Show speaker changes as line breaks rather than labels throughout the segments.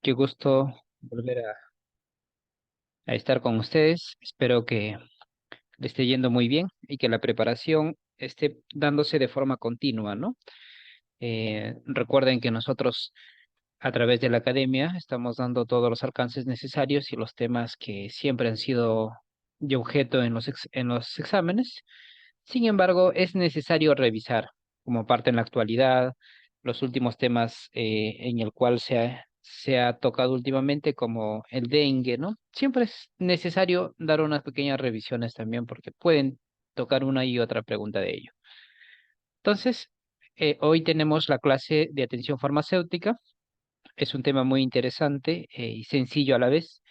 Qué gusto volver a estar con ustedes. Espero que le esté yendo muy bien y que la preparación esté dándose de forma continua, ¿no? Recuerden que nosotros a través de la academia estamos dando todos los alcances necesarios y los temas que siempre han sido de objeto en en los exámenes. Sin embargo, es necesario revisar como parte en la actualidad los últimos temas en el cual se ha tocado últimamente, como el dengue, ¿no? Siempre es necesario dar unas pequeñas revisiones también porque pueden tocar una y otra pregunta de ello. Entonces, hoy tenemos la clase de atención farmacéutica. Es un tema muy interesante y sencillo a la vez.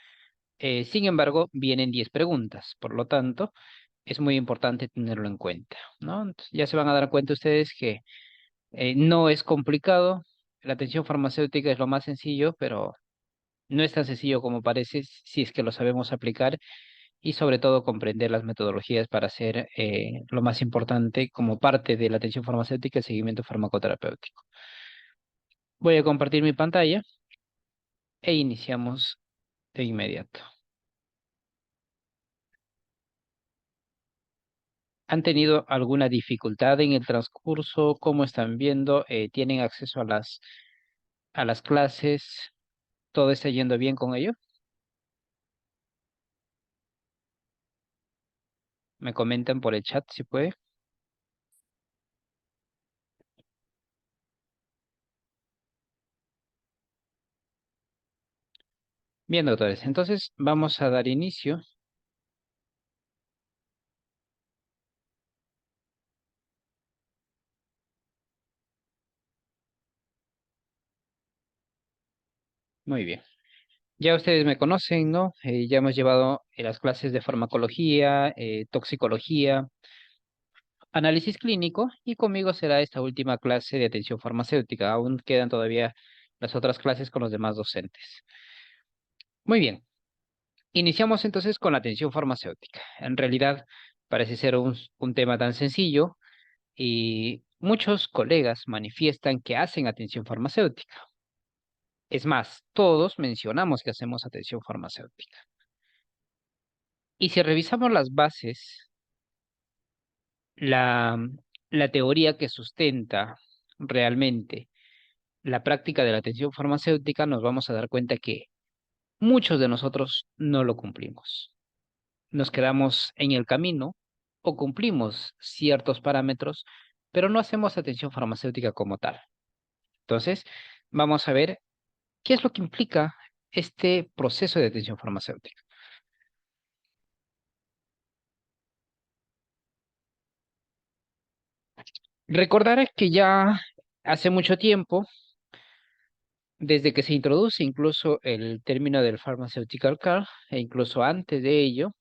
Sin embargo, vienen 10 preguntas. Por lo tanto, es muy importante tenerlo en cuenta, ¿no? Entonces, ya se van a dar cuenta ustedes que no es complicado. La atención farmacéutica es lo más sencillo, pero no es tan sencillo como parece si es que lo sabemos aplicar y sobre todo comprender las metodologías para hacer lo más importante como parte de la atención farmacéutica, el seguimiento farmacoterapéutico. Voy a compartir mi pantalla e iniciamos de inmediato. ¿Han tenido alguna dificultad en el transcurso? ¿Cómo están viendo? ¿Tienen acceso a a las clases? ¿Todo está yendo bien con ello? Me comentan por el chat si puede. Bien, doctores. Entonces vamos a dar inicio. Muy bien. Ya ustedes me conocen, ¿no? Ya hemos llevado las clases de farmacología, toxicología, análisis clínico y conmigo será esta última clase de atención farmacéutica. Aún quedan todavía las otras clases con los demás docentes. Muy bien. Iniciamos entonces con la atención farmacéutica. En realidad parece ser un tema tan sencillo y muchos colegas manifiestan que hacen atención farmacéutica. Es más, todos mencionamos que hacemos atención farmacéutica. Y si revisamos las bases, la, la teoría que sustenta realmente la práctica de la atención farmacéutica, nos vamos a dar cuenta que muchos de nosotros no lo cumplimos. Nos quedamos en el camino o cumplimos ciertos parámetros, pero no hacemos atención farmacéutica como tal. Entonces, vamos a ver qué es lo que implica este proceso de atención farmacéutica. Recordar que ya hace mucho tiempo, desde que se introduce incluso el término del pharmaceutical care, e incluso antes de ello,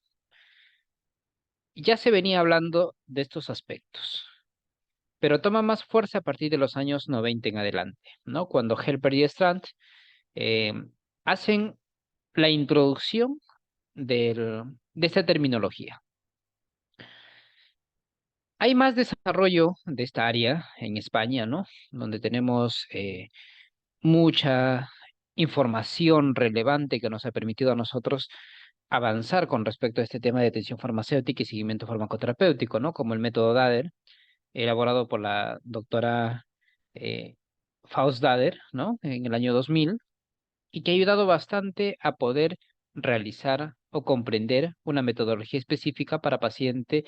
ya se venía hablando de estos aspectos, pero toma más fuerza a partir de los años 90 en adelante, ¿no? Cuando Helper y Strand eh, hacen la introducción de esta terminología. Hay más desarrollo de esta área en España, ¿no? Donde tenemos mucha información relevante que nos ha permitido a nosotros avanzar con respecto a este tema de atención farmacéutica y seguimiento farmacoterapéutico, ¿no? Como el método DADER, elaborado por la doctora eh, Faust Dader, ¿no? En el año 2000, y que ha ayudado bastante a poder realizar o comprender una metodología específica para paciente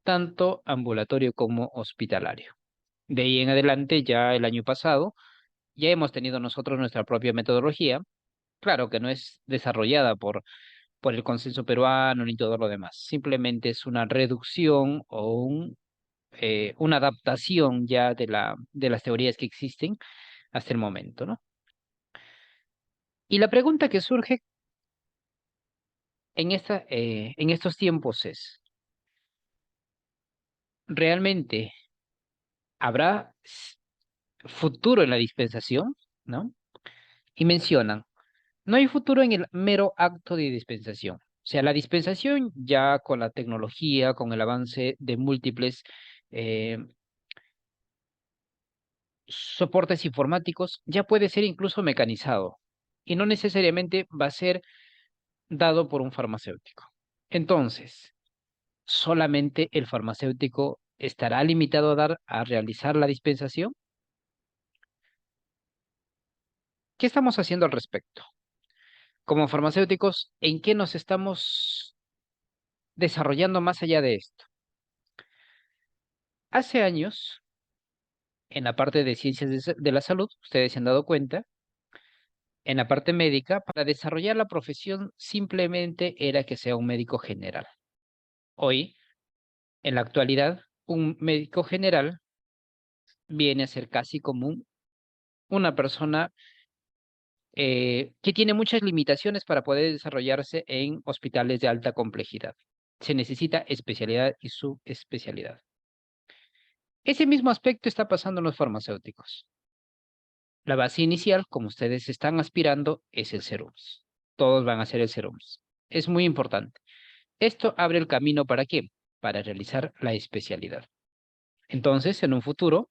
tanto ambulatorio como hospitalario. De ahí en adelante, ya el año pasado, ya hemos tenido nosotros nuestra propia metodología. Claro que no es desarrollada por el consenso peruano ni todo lo demás. Simplemente es una reducción o una adaptación ya de de las teorías que existen hasta el momento, ¿no? Y la pregunta que surge en estos tiempos es, ¿realmente habrá futuro en la dispensación? ¿No? Y mencionan, no hay futuro en el mero acto de dispensación. O sea, la dispensación ya con la tecnología, con el avance de múltiples eh, soportes informáticos, ya puede ser incluso mecanizado. y no necesariamente va a ser dado por un farmacéutico. Entonces, ¿solamente el farmacéutico estará limitado a realizar la dispensación? ¿Qué estamos haciendo al respecto? Como farmacéuticos, ¿en qué nos estamos desarrollando más allá de esto? Hace años, en la parte de ciencias de la salud, ustedes se han dado cuenta, en la parte médica, para desarrollar la profesión simplemente era que sea un médico general. Hoy, en la actualidad, un médico general viene a ser casi como una persona que tiene muchas limitaciones para poder desarrollarse en hospitales de alta complejidad. Se necesita especialidad y subespecialidad. Ese mismo aspecto está pasando en los farmacéuticos. La base inicial, como ustedes están aspirando, es el Serums. Todos van a ser el Serums. Es muy importante. Esto abre el camino ¿para qué? Para realizar la especialidad. Entonces, en un futuro,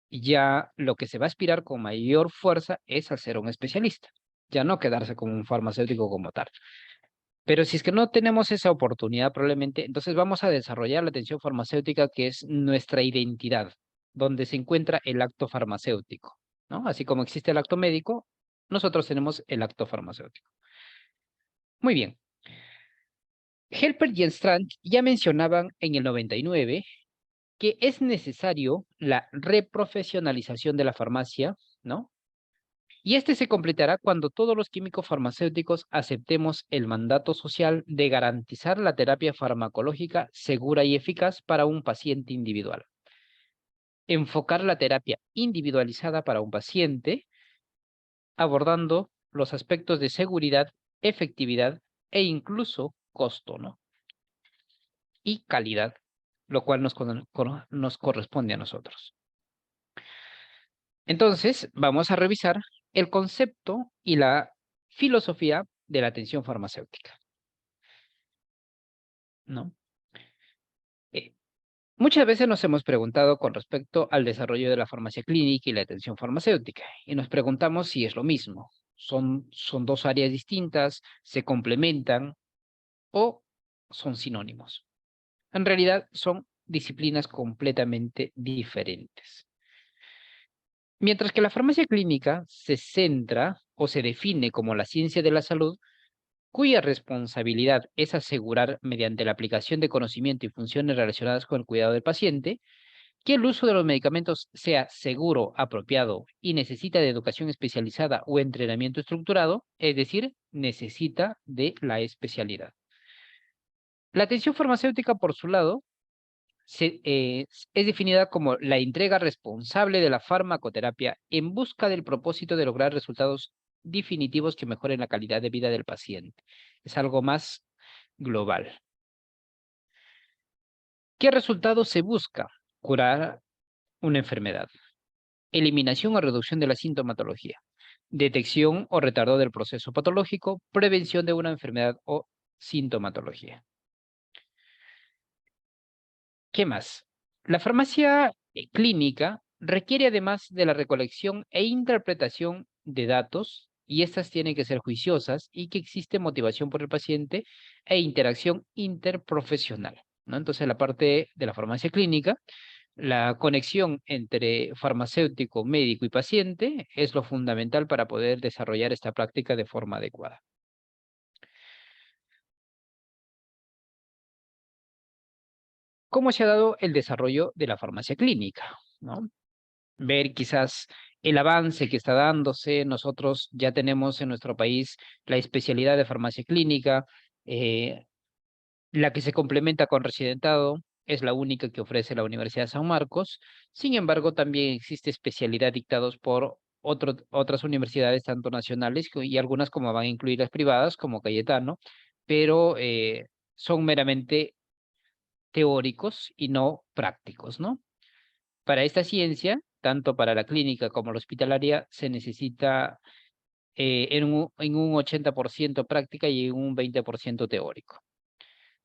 ya lo que se va a aspirar con mayor fuerza es a ser un especialista, ya no quedarse como un farmacéutico como tal. Pero si es que no tenemos esa oportunidad, probablemente, entonces vamos a desarrollar la atención farmacéutica, que es nuestra identidad, donde se encuentra el acto farmacéutico, ¿no? Así como existe el acto médico, nosotros tenemos el acto farmacéutico. Muy bien. Helper y Strand ya mencionaban en el 99 que es necesario la reprofesionalización de la farmacia, ¿no? Y este se completará cuando todos los químicos farmacéuticos aceptemos el mandato social de garantizar la terapia farmacológica segura y eficaz para un paciente individual. Enfocar la terapia individualizada para un paciente, abordando los aspectos de seguridad, efectividad e incluso costo, ¿no? Y calidad, lo cual nos corresponde a nosotros. Entonces, vamos a revisar el concepto y la filosofía de la atención farmacéutica, ¿no? Eh, Muchas veces nos hemos preguntado con respecto al desarrollo de la farmacia clínica y la atención farmacéutica, y nos preguntamos si es lo mismo. ¿Son dos áreas distintas, se complementan o son sinónimos? En realidad, son disciplinas completamente diferentes. Mientras que la farmacia clínica se centra o se define como la ciencia de la salud, cuya responsabilidad es asegurar, mediante la aplicación de conocimiento y funciones relacionadas con el cuidado del paciente, que el uso de los medicamentos sea seguro, apropiado y necesita de educación especializada o entrenamiento estructurado, es decir, necesita de la especialidad. La atención farmacéutica, por su lado, es definida como la entrega responsable de la farmacoterapia en busca del propósito de lograr resultados definitivos que mejoren la calidad de vida del paciente. Es algo más global. ¿Qué resultado se busca? Curar una enfermedad, eliminación o reducción de la sintomatología, detección o retardo del proceso patológico, prevención de una enfermedad o sintomatología. ¿Qué más? La farmacia clínica requiere, además de la recolección e interpretación de datos, y estas tienen que ser juiciosas y que existe motivación por el paciente e interacción interprofesional, ¿no? Entonces, la parte de la farmacia clínica, la conexión entre farmacéutico, médico y paciente es lo fundamental para poder desarrollar esta práctica de forma adecuada. ¿Cómo se ha dado el desarrollo de la farmacia clínica? ¿No? Ver quizás el avance que está dándose. Nosotros ya tenemos en nuestro país la especialidad de farmacia clínica, eh, la que se complementa con residentado, es la única que ofrece la Universidad de San Marcos. Sin embargo, también existe especialidad dictados por otras universidades, tanto nacionales y algunas como van a incluir las privadas, como Cayetano, pero son meramente teóricos y no prácticos, ¿no? Para esta ciencia, tanto para la clínica como la hospitalaria, se necesita en un 80% práctica y en un 20% teórico.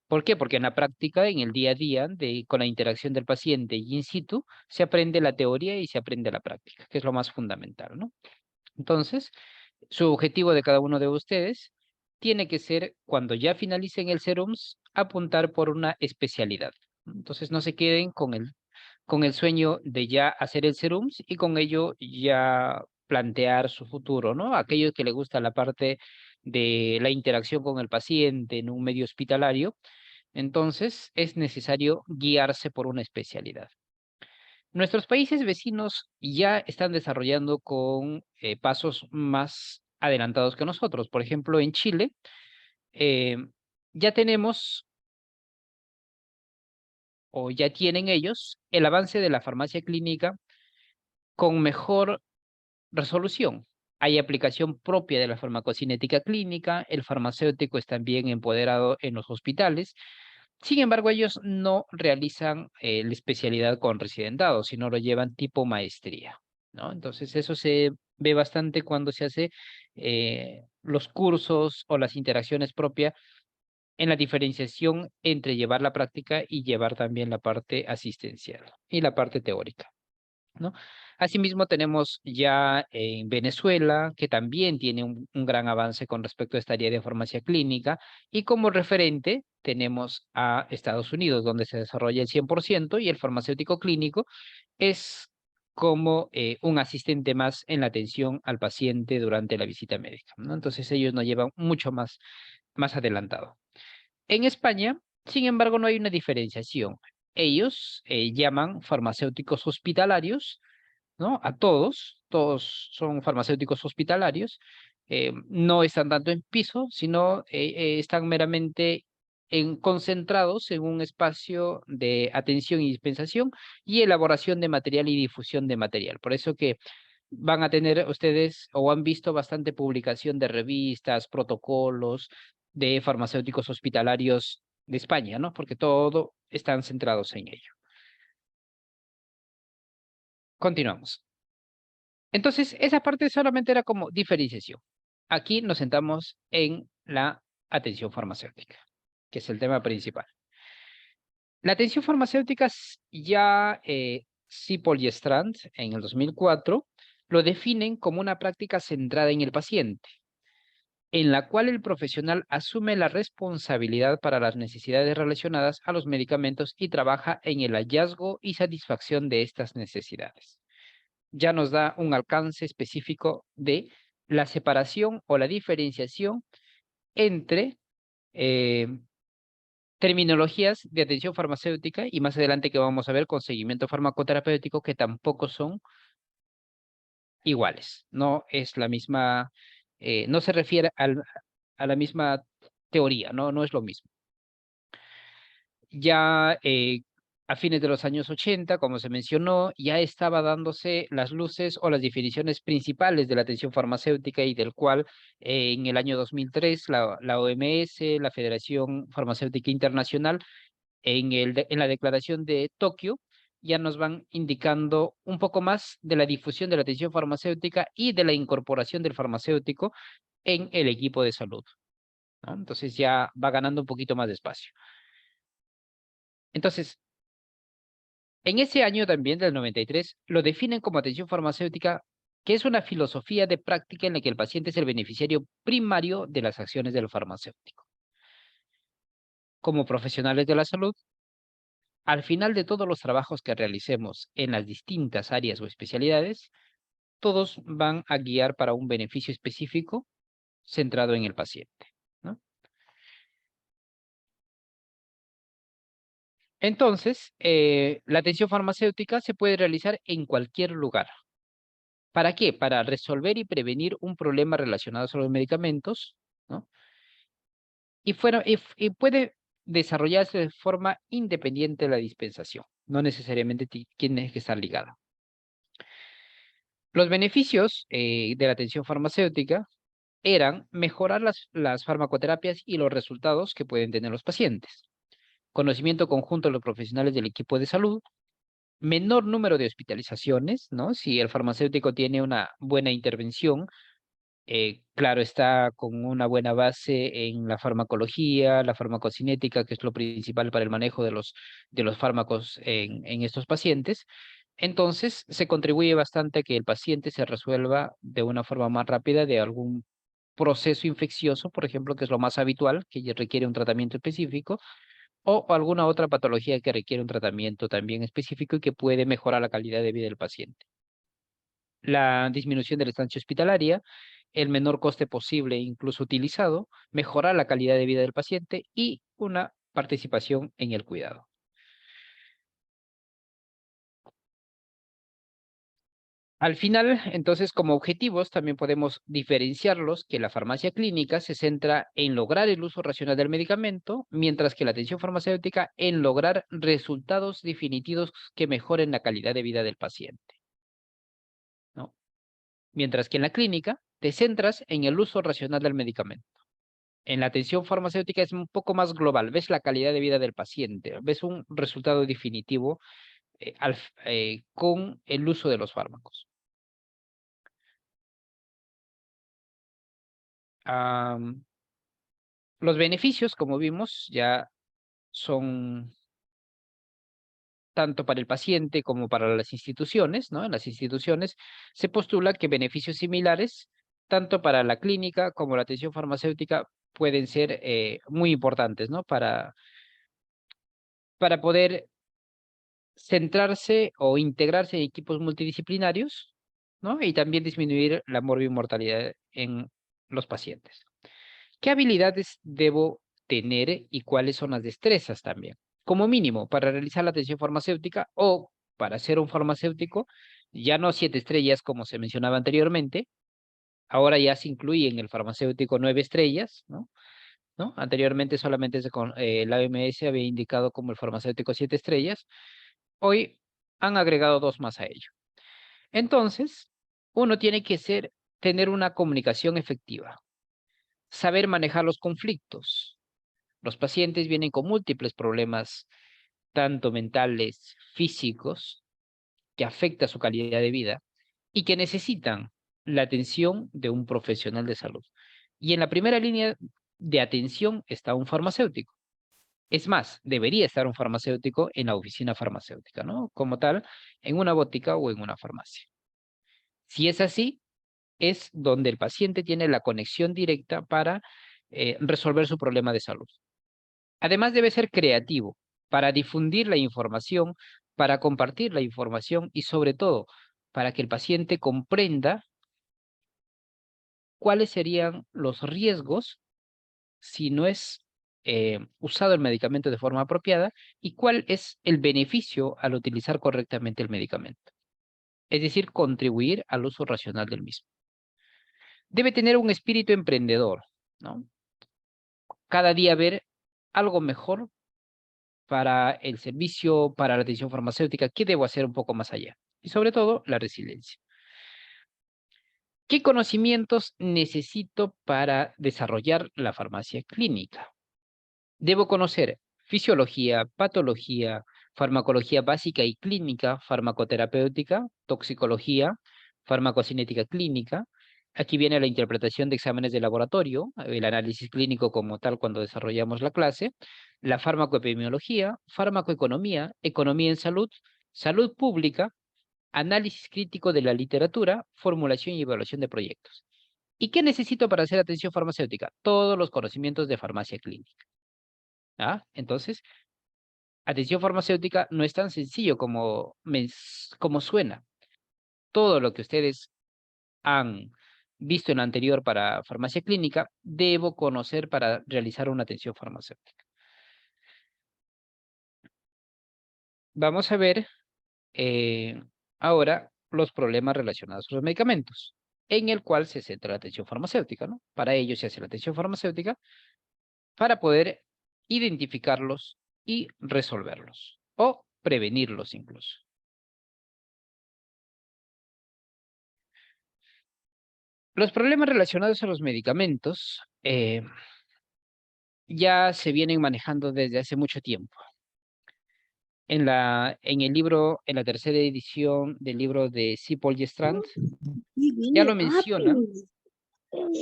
¿Por qué? Porque en la práctica, en el día a día, con la interacción del paciente y in situ, se aprende la teoría y se aprende la práctica, que es lo más fundamental, ¿no? Entonces, Su objetivo de cada uno de ustedes tiene que ser, cuando ya finalicen el serums, apuntar por una especialidad. Entonces no se queden con el sueño de ya hacer el serums y con ello ya plantear su futuro, ¿no? Aquellos que les gusta la parte de la interacción con el paciente en un medio hospitalario, entonces es necesario guiarse por una especialidad. Nuestros países vecinos ya están desarrollando con pasos más adelantados que nosotros. Por ejemplo, en Chile eh, ya tenemos o ya tienen ellos el avance de la farmacia clínica con mejor resolución. Hay aplicación propia de la farmacocinética clínica, el farmacéutico está bien empoderado en los hospitales. Sin embargo, ellos no realizan la especialidad con residentado, sino lo llevan tipo maestría, ¿no? Entonces, eso se ve bastante cuando se hace los cursos o las interacciones propias en la diferenciación entre llevar la práctica y llevar también la parte asistencial y la parte teórica, ¿no? Asimismo, tenemos ya en Venezuela, que también tiene un gran avance con respecto a esta área de farmacia clínica, y como referente tenemos a Estados Unidos, donde se desarrolla el 100% y el farmacéutico clínico es como un asistente más en la atención al paciente durante la visita médica, ¿no? Entonces ellos nos llevan mucho más adelantado. En España, sin embargo, no hay una diferenciación. Ellos llaman farmacéuticos hospitalarios, ¿no? A todos son farmacéuticos hospitalarios, no están tanto en piso, sino están meramente concentrados en un espacio de atención y dispensación y elaboración de material y difusión de material. Por eso que van a tener ustedes o han visto bastante publicación de revistas, protocolos de farmacéuticos hospitalarios de España, ¿no? Porque todo están centrados en ello. Continuamos. Entonces, esa parte solamente era como diferenciación. Aquí nos sentamos en la atención farmacéutica, que es el tema principal. La atención farmacéutica ya Sipol y Strand en el 2004 lo definen como una práctica centrada en el paciente, en la cual el profesional asume la responsabilidad para las necesidades relacionadas a los medicamentos y trabaja en el hallazgo y satisfacción de estas necesidades. Ya nos da un alcance específico de la separación o la diferenciación entre eh, terminologías de atención farmacéutica y más adelante que vamos a ver con seguimiento farmacoterapéutico que tampoco son iguales. No es la misma, no se refiere a la misma teoría, no es lo mismo. Ya a fines de los años 80, como se mencionó, ya estaba dándose las luces o las definiciones principales de la atención farmacéutica y del cual en el año 2003 la OMS, la Federación Farmacéutica Internacional, en la declaración de Tokio, ya nos van indicando un poco más de la difusión de la atención farmacéutica y de la incorporación del farmacéutico en el equipo de salud, ¿no? Entonces ya va ganando un poquito más de espacio. Entonces, en ese año también, del 93, lo definen como atención farmacéutica, que es una filosofía de práctica en la que el paciente es el beneficiario primario de las acciones del farmacéutico. Como profesionales de la salud, al final de todos los trabajos que realicemos en las distintas áreas o especialidades, todos van a guiar para un beneficio específico centrado en el paciente, ¿no? Entonces, la atención farmacéutica se puede realizar en cualquier lugar. ¿Para qué? Para resolver y prevenir un problema relacionado a los medicamentos, ¿no? Y puede desarrollarse de forma independiente de la dispensación. No necesariamente tiene que estar ligada. Los beneficios de la atención farmacéutica eran mejorar las farmacoterapias y los resultados que pueden tener los pacientes, conocimiento conjunto de los profesionales del equipo de salud, menor número de hospitalizaciones, ¿no? Si el farmacéutico tiene una buena intervención, claro, está con una buena base en la farmacología, la farmacocinética, que es lo principal para el manejo de los fármacos en estos pacientes. Entonces, se contribuye bastante a que el paciente se resuelva de una forma más rápida de algún proceso infeccioso, por ejemplo, que es lo más habitual, que ya requiere un tratamiento específico, o alguna otra patología que requiere un tratamiento también específico y que puede mejorar la calidad de vida del paciente. La disminución de la estancia hospitalaria, el menor coste posible, incluso utilizado, mejorar la calidad de vida del paciente y una participación en el cuidado. Al final, entonces, como objetivos, también podemos diferenciarlos que la farmacia clínica se centra en lograr el uso racional del medicamento, mientras que la atención farmacéutica en lograr resultados definitivos que mejoren la calidad de vida del paciente, ¿no? Mientras que en la clínica te centras en el uso racional del medicamento. En la atención farmacéutica es un poco más global, ves la calidad de vida del paciente, ves un resultado definitivo con el uso de los fármacos. Los beneficios, como vimos, ya son tanto para el paciente como para las instituciones, ¿no? En las instituciones se postula que beneficios similares, tanto para la clínica como la atención farmacéutica, pueden ser muy importantes, ¿no? Para poder centrarse o integrarse en equipos multidisciplinarios, ¿no? Y también disminuir la morbimortalidad en los pacientes. ¿Qué habilidades debo tener y cuáles son las destrezas también? Como mínimo, para realizar la atención farmacéutica o para ser un farmacéutico, ya no 7 estrellas como se mencionaba anteriormente, ahora ya se incluye en el farmacéutico 9 estrellas, ¿no? ¿No? Anteriormente solamente la OMS había indicado como el farmacéutico 7 estrellas, hoy han agregado 2 más a ello. Entonces, uno tiene que tener una comunicación efectiva, saber manejar los conflictos. Los pacientes vienen con múltiples problemas, tanto mentales, físicos, que afecta su calidad de vida y que necesitan la atención de un profesional de salud. Y en la primera línea de atención está un farmacéutico. Es más, debería estar un farmacéutico en la oficina farmacéutica, ¿no? Como tal, en una botica o en una farmacia. Si es así, es donde el paciente tiene la conexión directa para resolver su problema de salud. Además, debe ser creativo para difundir la información, para compartir la información y sobre todo para que el paciente comprenda cuáles serían los riesgos si no es usado el medicamento de forma apropiada y cuál es el beneficio al utilizar correctamente el medicamento. Es decir, contribuir al uso racional del mismo. Debe tener un espíritu emprendedor, ¿no? Cada día ver algo mejor para el servicio, para la atención farmacéutica, ¿qué debo hacer un poco más allá? Y sobre todo, la resiliencia. ¿Qué conocimientos necesito para desarrollar la farmacia clínica? Debo conocer fisiología, patología, farmacología básica y clínica, farmacoterapéutica, toxicología, farmacocinética clínica. Aquí viene la interpretación de exámenes de laboratorio, el análisis clínico como tal cuando desarrollamos la clase, la farmacoepidemiología, farmacoeconomía, economía en salud, salud pública, análisis crítico de la literatura, formulación y evaluación de proyectos. ¿Y qué necesito para hacer atención farmacéutica? Todos los conocimientos de farmacia clínica. ¿Ah? Entonces, atención farmacéutica no es tan sencillo como suena. Todo lo que ustedes han visto en lo anterior para farmacia clínica, debo conocer para realizar una atención farmacéutica. Vamos a ver ahora los problemas relacionados con los medicamentos, en el cual se centra la atención farmacéutica, ¿no? Para ello se hace la atención farmacéutica para poder identificarlos y resolverlos, o prevenirlos incluso. Los problemas relacionados a los medicamentos ya se vienen manejando desde hace mucho tiempo. En el libro, en la tercera edición del libro de C. Paul Strand, ya lo mencionan,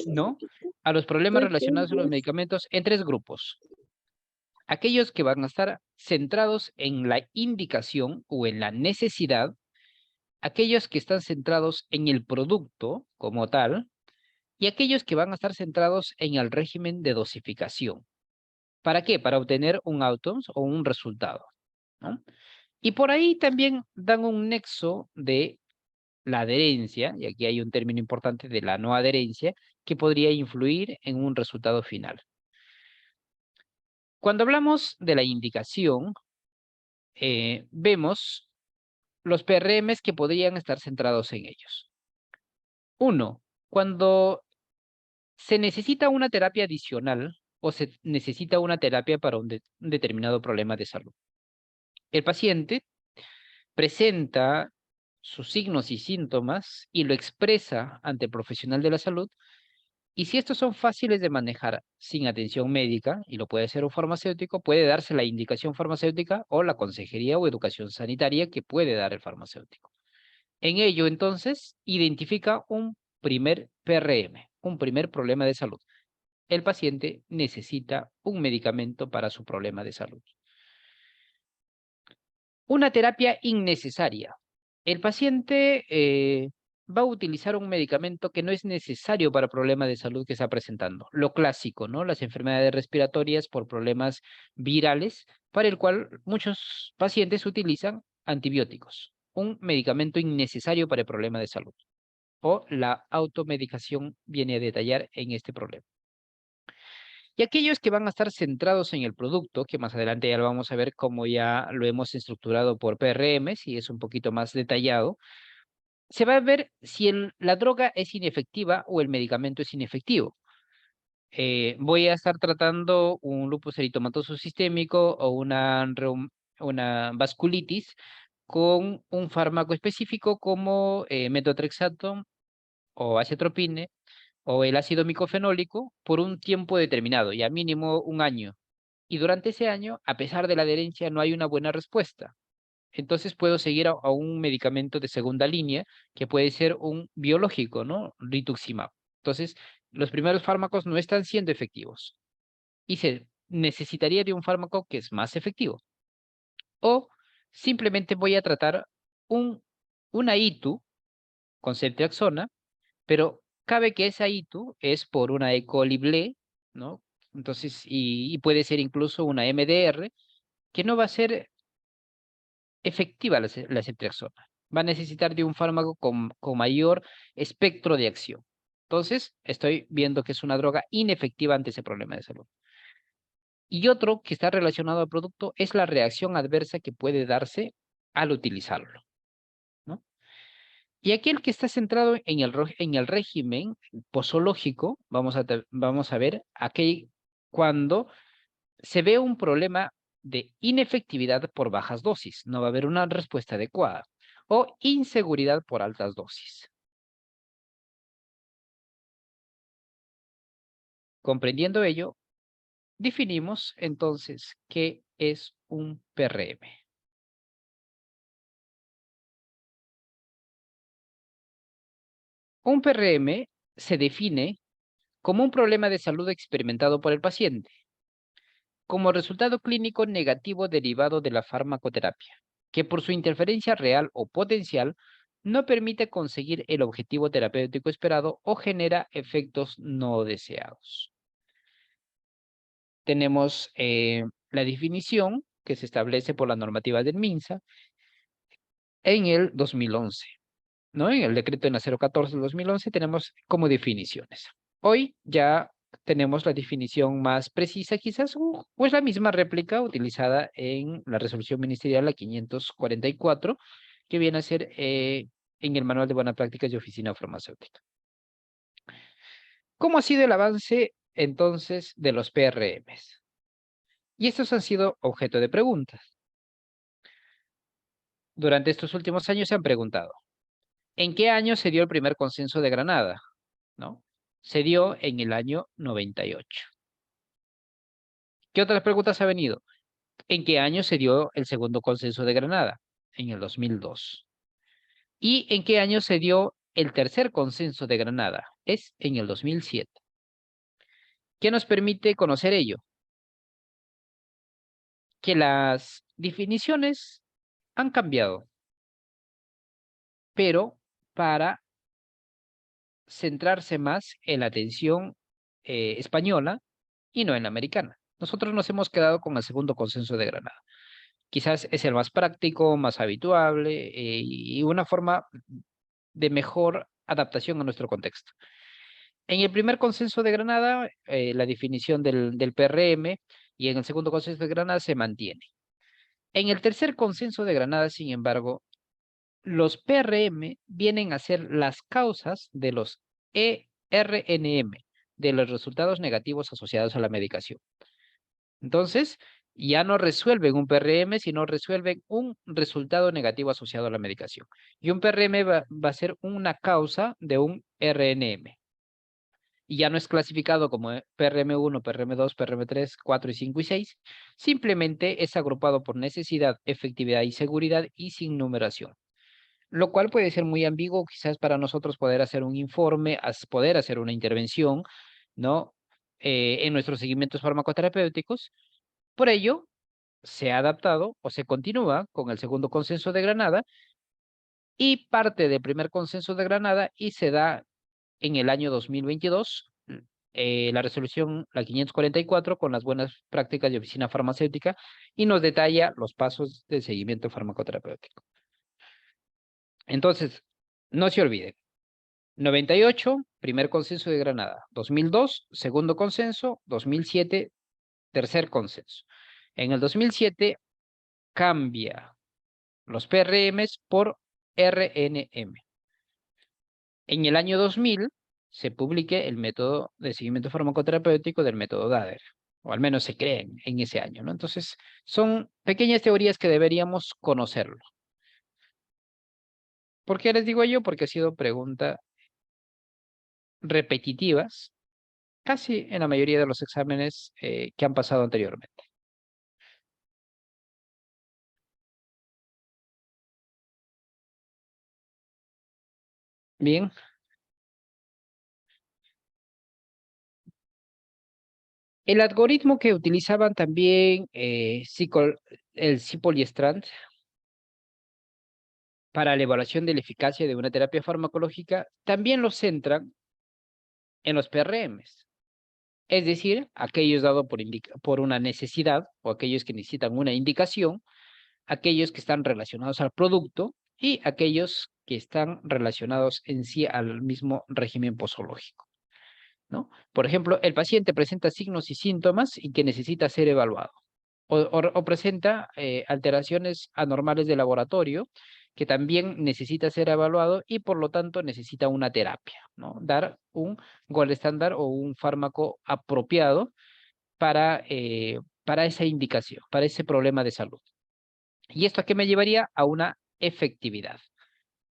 ¿no? A los problemas relacionados a los medicamentos en 3 grupos. Aquellos que van a estar centrados en la indicación o en la necesidad, aquellos que están centrados en el producto como tal y aquellos que van a estar centrados en el régimen de dosificación. ¿Para qué? Para obtener un outcome o un resultado, ¿no? Y por ahí también dan un nexo de la adherencia, y aquí hay un término importante de la no adherencia, que podría influir en un resultado final. Cuando hablamos de la indicación, vemos los PRMs que podrían estar centrados en ellos. Uno, cuando se necesita una terapia adicional o se necesita una terapia para un determinado problema de salud. El paciente presenta sus signos y síntomas y lo expresa ante el profesional de la salud. Y si estos son fáciles de manejar sin atención médica, y lo puede hacer un farmacéutico, puede darse la indicación farmacéutica o la consejería o educación sanitaria que puede dar el farmacéutico. En ello, entonces, identifica un primer PRM, un primer problema de salud. El paciente necesita un medicamento para su problema de salud. Una terapia innecesaria. El paciente va a utilizar un medicamento que no es necesario para el problema de salud que está presentando. Lo clásico, ¿no? Las enfermedades respiratorias por problemas virales, para el cual muchos pacientes utilizan antibióticos, un medicamento innecesario para el problema de salud. O la automedicación viene a detallar en este problema. Y aquellos que van a estar centrados en el producto, que más adelante ya lo vamos a ver cómo ya lo hemos estructurado por PRMs y es un poquito más detallado, se va a ver si la droga es inefectiva o el medicamento es inefectivo. Voy a estar tratando un lupus eritomatoso sistémico o una vasculitis con un fármaco específico como metotrexato o acetropine o el ácido micofenólico por un tiempo determinado, ya mínimo un año. Y durante ese año, a pesar de la adherencia, no hay una buena respuesta. Entonces puedo seguir a un medicamento de segunda línea, que puede ser un biológico, ¿no? Rituximab. Entonces, los primeros fármacos no están siendo efectivos y se necesitaría de un fármaco que es más efectivo. O simplemente voy a tratar una ITU con ceftriaxona, pero cabe que esa ITU es por una E. coli BLE, ¿no? Entonces, y puede ser incluso una MDR, que no va a ser efectiva la ceftriaxona. Va a necesitar de un fármaco con mayor espectro de acción. Entonces, estoy viendo que es una droga inefectiva ante ese problema de salud. Y otro que está relacionado al producto es la reacción adversa que puede darse al utilizarlo, ¿no? Y aquel que está centrado en el régimen posológico, vamos a ver aquel cuando se ve un problema de inefectividad por bajas dosis, no va a haber una respuesta adecuada, o inseguridad por altas dosis. Comprendiendo ello, definimos entonces qué es un PRM. Un PRM se define como un problema de salud experimentado por el paciente, como resultado clínico negativo derivado de la farmacoterapia, que por su interferencia real o potencial no permite conseguir el objetivo terapéutico esperado o genera efectos no deseados. Tenemos la definición que se establece por la normativa del MINSA en el 2011, ¿no? En el decreto en la 014 del 2011 tenemos como definiciones. Hoy ya tenemos la definición más precisa, quizás, o es la misma réplica utilizada en la resolución ministerial la 544, que viene a ser en el Manual de Buenas Prácticas de Oficina Farmacéutica. ¿Cómo ha sido el avance entonces de los PRMs? Y estos han sido objeto de preguntas. Durante estos últimos años se han preguntado, ¿en qué año se dio el primer consenso de Granada? ¿No? Se dio en el año 98. ¿Qué otras preguntas ha venido? ¿En qué año se dio el segundo consenso de Granada? En el 2002. ¿Y en qué año se dio el tercer consenso de Granada? Es en el 2007. ¿Qué nos permite conocer ello? Que las definiciones han cambiado. pero para centrarse más en la atención española y no en la americana. Nosotros nos hemos quedado con el segundo consenso de Granada. Quizás es el más práctico, más habituable y una forma de mejor adaptación a nuestro contexto. En el primer consenso de Granada, la definición del PRM y en el segundo consenso de Granada se mantiene. En el tercer consenso de Granada, sin embargo, los PRM vienen a ser las causas de los ERNM, de los resultados negativos asociados a la medicación. Entonces, ya no resuelven un PRM, sino resuelven un resultado negativo asociado a la medicación. Y un PRM va a ser una causa de un RNM. Y ya no es clasificado como PRM1, PRM2, PRM3, 4 y 5 y 6. Simplemente es agrupado por necesidad, efectividad y seguridad y sin numeración. Lo cual puede ser muy ambiguo quizás para nosotros poder hacer un informe, poder hacer una intervención, ¿no? En nuestros seguimientos farmacoterapéuticos. Por ello, se ha adaptado o se continúa con el segundo consenso de Granada y parte del primer consenso de Granada y se da en el año 2022 la resolución, la 544, con las buenas prácticas de oficina farmacéutica y nos detalla los pasos de seguimiento farmacoterapéutico. Entonces, no se olviden. 98, primer consenso de Granada. 2002, segundo consenso. 2007, tercer consenso. En el 2007 cambia los PRMs por RNM. En el año 2000 se publique el método de seguimiento farmacoterapéutico del método DADER, o al menos se creen en ese año, ¿no? Entonces, son pequeñas teorías que deberíamos conocerlo. ¿Por qué les digo yo? Porque ha sido pregunta repetitivas casi en la mayoría de los exámenes que han pasado anteriormente. Bien, el algoritmo que utilizaban también el Cipoll y Strand para la evaluación de la eficacia de una terapia farmacológica también lo centran en los PRMs, es decir, aquellos dados por una necesidad o aquellos que necesitan una indicación, aquellos que están relacionados al producto y aquellos que están relacionados en sí al mismo régimen posológico, ¿no? Por ejemplo, el paciente presenta signos y síntomas y que necesita ser evaluado. O presenta alteraciones anormales de laboratorio que también necesita ser evaluado y por lo tanto necesita una terapia, ¿no? Dar un gold estándar o un fármaco apropiado para esa indicación, para ese problema de salud. ¿Y esto a qué me llevaría? A una efectividad.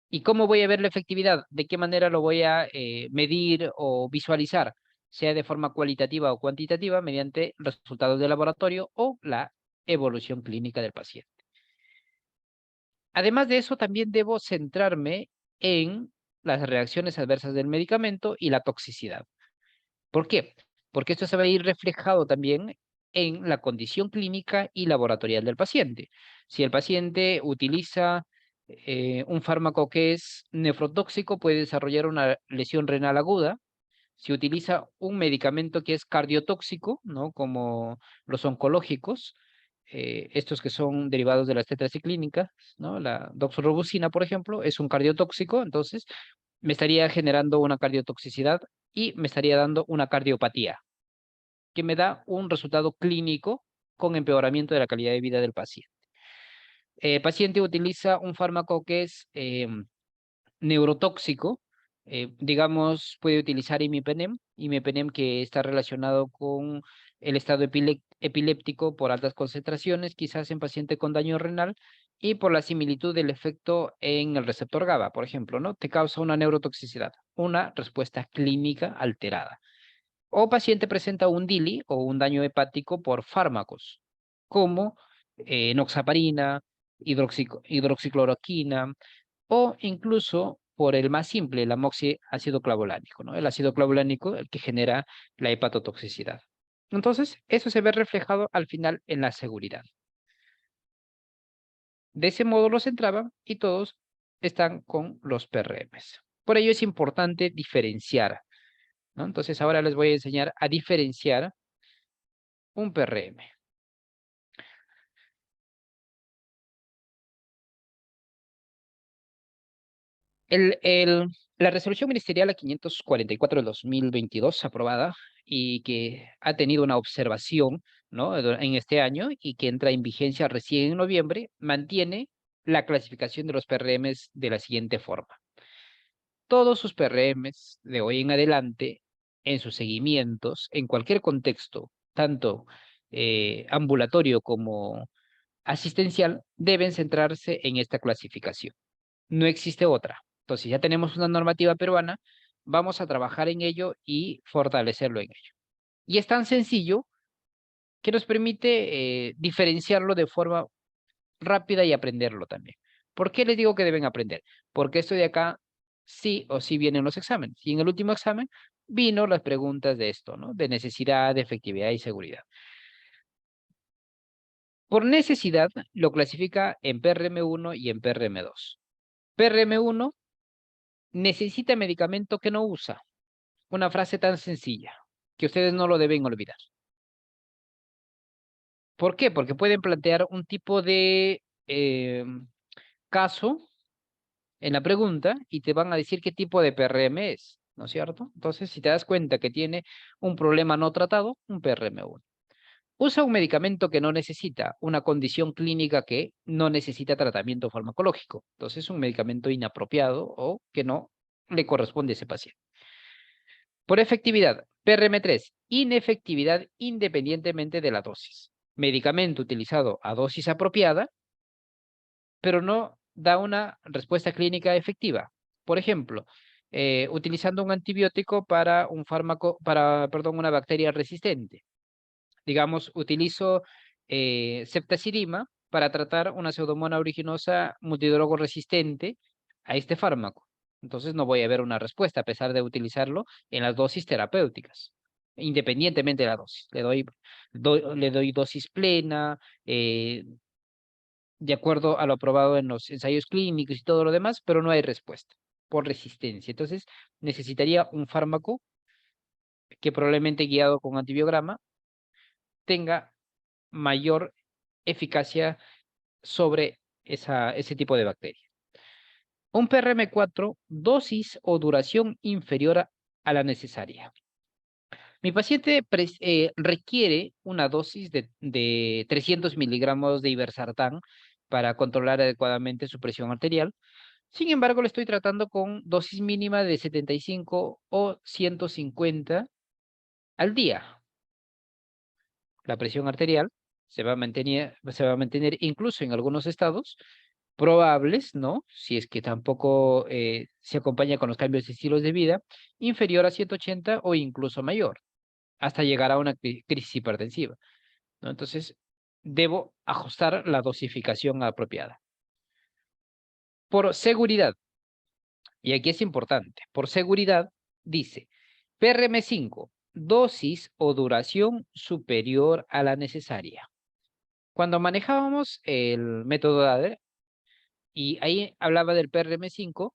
¿Y cómo voy a ver la efectividad? ¿De qué manera lo voy a medir o visualizar? Sea de forma cualitativa o cuantitativa, mediante resultados de laboratorio o la evolución clínica del paciente. Además de eso, también debo centrarme en las reacciones adversas del medicamento y la toxicidad. ¿Por qué? Porque esto se va a ir reflejado también en la condición clínica y laboratorial del paciente. Si el paciente utiliza un fármaco que es nefrotóxico, puede desarrollar una lesión renal aguda. Si utiliza un medicamento que es cardiotóxico, ¿no? Como los oncológicos, estos que son derivados de las tetraciclínicas, ¿no? La doxorubicina, por ejemplo, es un cardiotóxico, entonces me estaría generando una cardiotoxicidad y me estaría dando una cardiopatía, que me da un resultado clínico con empeoramiento de la calidad de vida del paciente. El paciente utiliza un fármaco que es neurotóxico, digamos, puede utilizar imipenem que está relacionado con el estado epiléptico por altas concentraciones, quizás en paciente con daño renal, y por la similitud del efecto en el receptor GABA, por ejemplo, ¿no? Te causa una neurotoxicidad, una respuesta clínica alterada. O paciente presenta un DILI o un daño hepático por fármacos, como enoxaparina, hidroxicloroquina, o incluso por el más simple, el amoxiácido clavulánico, ¿no? El ácido clavulánico, el que genera la hepatotoxicidad. Entonces, eso se ve reflejado al final en la seguridad. De ese modo los entraban y todos están con los PRMs. Por ello es importante diferenciar, ¿no? Entonces ahora les voy a enseñar a diferenciar un PRM. La resolución ministerial a 544 del 2022, aprobada y que ha tenido una observación, ¿no?, en este año y que entra en vigencia recién en noviembre, mantiene la clasificación de los PRMs de la siguiente forma. Todos sus PRMs de hoy en adelante, en sus seguimientos, en cualquier contexto, tanto ambulatorio como asistencial, deben centrarse en esta clasificación. No existe otra. Entonces, ya tenemos una normativa peruana, vamos a trabajar en ello y fortalecerlo en ello. Y es tan sencillo que nos permite diferenciarlo de forma rápida y aprenderlo también. ¿Por qué les digo que deben aprender? Porque esto de acá sí o sí vienen los exámenes. Y en el último examen vino las preguntas de esto, ¿no? De necesidad, de efectividad y seguridad. Por necesidad lo clasifica en PRM1 y en PRM2. PRM1 necesita medicamento que no usa. Una frase tan sencilla que ustedes no lo deben olvidar. ¿Por qué? Porque pueden plantear un tipo de caso en la pregunta y te van a decir qué tipo de PRM es, ¿no es cierto? Entonces, si te das cuenta que tiene un problema no tratado, un PRM1. Usa un medicamento que no necesita, una condición clínica que no necesita tratamiento farmacológico. Entonces, un medicamento inapropiado o que no le corresponde a ese paciente. Por efectividad, PRM3, inefectividad independientemente de la dosis. Medicamento utilizado a dosis apropiada, pero no da una respuesta clínica efectiva. Por ejemplo, utilizando un antibiótico para un fármaco, perdón, una bacteria resistente. Digamos, utilizo ceftazidima para tratar una pseudomonas aeruginosa multidrogo resistente a este fármaco. Entonces no voy a ver una respuesta a pesar de utilizarlo en las dosis terapéuticas, independientemente de la dosis. Le doy dosis plena, de acuerdo a lo aprobado en los ensayos clínicos y todo lo demás, pero no hay respuesta por resistencia. Entonces necesitaría un fármaco que probablemente guiado con antibiograma tenga mayor eficacia sobre ese tipo de bacteria. Un PRM4, dosis o duración inferior a la necesaria. Mi paciente requiere una dosis de 300 miligramos de iversartán para controlar adecuadamente su presión arterial. Sin embargo, le estoy tratando con dosis mínima de 75 o 150 al día. La presión arterial se va a mantener incluso en algunos estados probables, ¿no? Si es que tampoco se acompaña con los cambios de estilos de vida, inferior a 180 o incluso mayor, hasta llegar a una crisis hipertensiva, ¿no? Entonces, debo ajustar la dosificación apropiada. Por seguridad, y aquí es importante, por seguridad, dice, PRM5, dosis o duración superior a la necesaria. Cuando manejábamos el método ADER, y ahí hablaba del PRM5,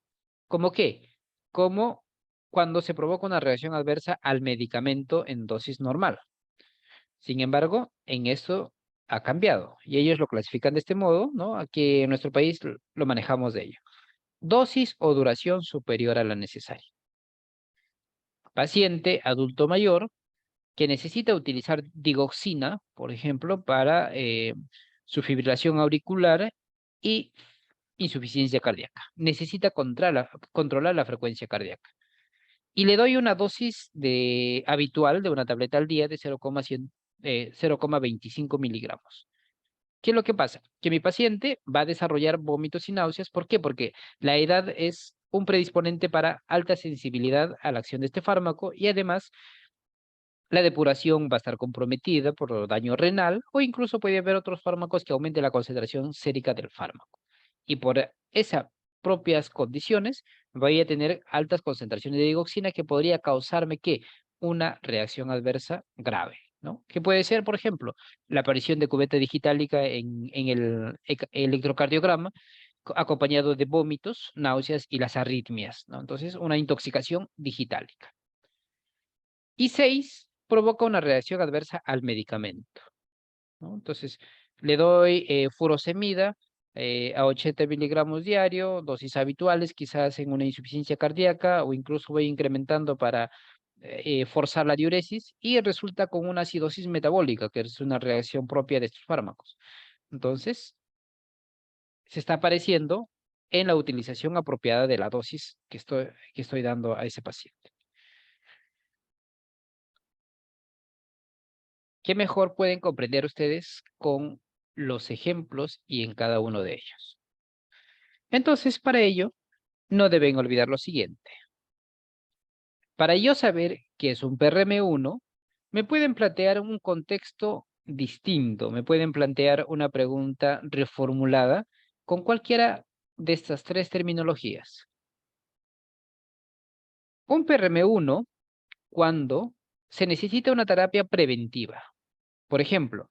¿como qué? Como cuando se provoca una reacción adversa al medicamento en dosis normal. Sin embargo, en esto ha cambiado y ellos lo clasifican de este modo, ¿no? Aquí en nuestro país lo manejamos de ello. Dosis o duración superior a la necesaria. Paciente adulto mayor que necesita utilizar digoxina, por ejemplo, para su fibrilación auricular y insuficiencia cardíaca. Necesita controlar la frecuencia cardíaca. Y le doy una dosis habitual de una tableta al día de 0,25 miligramos. ¿Qué es lo que pasa? Que mi paciente va a desarrollar vómitos y náuseas. ¿Por qué? Porque la edad es un predisponente para alta sensibilidad a la acción de este fármaco y además la depuración va a estar comprometida por daño renal o incluso puede haber otros fármacos que aumenten la concentración sérica del fármaco. Y por esas propias condiciones voy a tener altas concentraciones de digoxina que podría causarme que una reacción adversa grave, ¿no? Que puede ser, por ejemplo, la aparición de cubeta digitálica en el electrocardiograma acompañado de vómitos, náuseas y las arritmias, ¿no? Entonces, una intoxicación digitálica. Y 6, provoca una reacción adversa al medicamento, ¿no? Entonces, le doy furosemida a 80 miligramos diario, dosis habituales, quizás en una insuficiencia cardíaca, o incluso voy incrementando para forzar la diuresis, y resulta con una acidosis metabólica, que es una reacción propia de estos fármacos. Entonces, se está apareciendo en la utilización apropiada de la dosis que estoy dando a ese paciente. ¿Qué mejor pueden comprender ustedes con los ejemplos y en cada uno de ellos? Entonces, para ello, no deben olvidar lo siguiente. Para yo saber qué es un PRM1, me pueden plantear un contexto distinto, me pueden plantear una pregunta reformulada con cualquiera de estas tres terminologías. Un PRM1 cuando se necesita una terapia preventiva. Por ejemplo,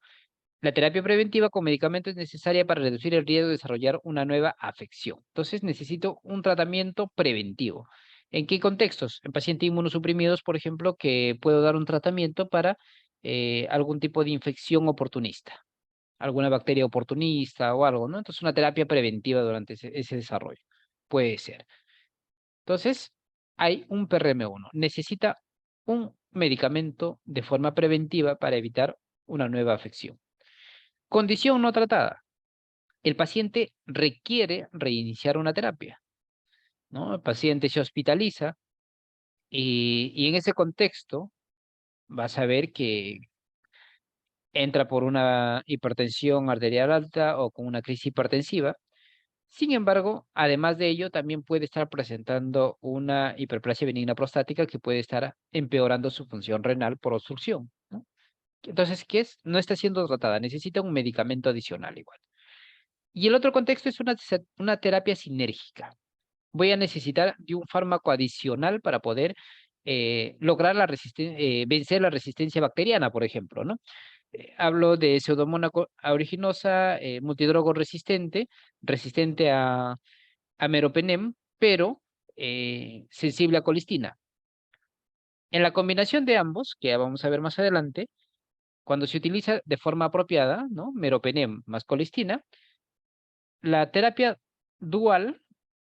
la terapia preventiva con medicamento es necesaria para reducir el riesgo de desarrollar una nueva afección. Entonces necesito un tratamiento preventivo. ¿En qué contextos? En pacientes inmunosuprimidos, por ejemplo, que puedo dar un tratamiento para algún tipo de infección oportunista, alguna bacteria oportunista o algo, ¿no? Entonces una terapia preventiva durante ese desarrollo. Puede ser. Entonces, hay un PRM1. Necesita un medicamento de forma preventiva para evitar una nueva afección. Condición no tratada. El paciente requiere reiniciar una terapia, ¿no? El paciente se hospitaliza y en ese contexto vas a ver que entra por una hipertensión arterial alta o con una crisis hipertensiva. Sin embargo, además de ello, también puede estar presentando una hiperplasia benigna prostática que puede estar empeorando su función renal por obstrucción, ¿no? Entonces, ¿qué es? No está siendo tratada, necesita un medicamento adicional igual. Y el otro contexto es una terapia sinérgica. Voy a necesitar de un fármaco adicional para poder lograr vencer la resistencia bacteriana, por ejemplo, ¿no? Hablo de Pseudomonas aeruginosa, multidrogo resistente, resistente a meropenem, pero sensible a colistina. En la combinación de ambos, que ya vamos a ver más adelante, cuando se utiliza de forma apropiada, ¿no? Meropenem más colistina, la terapia dual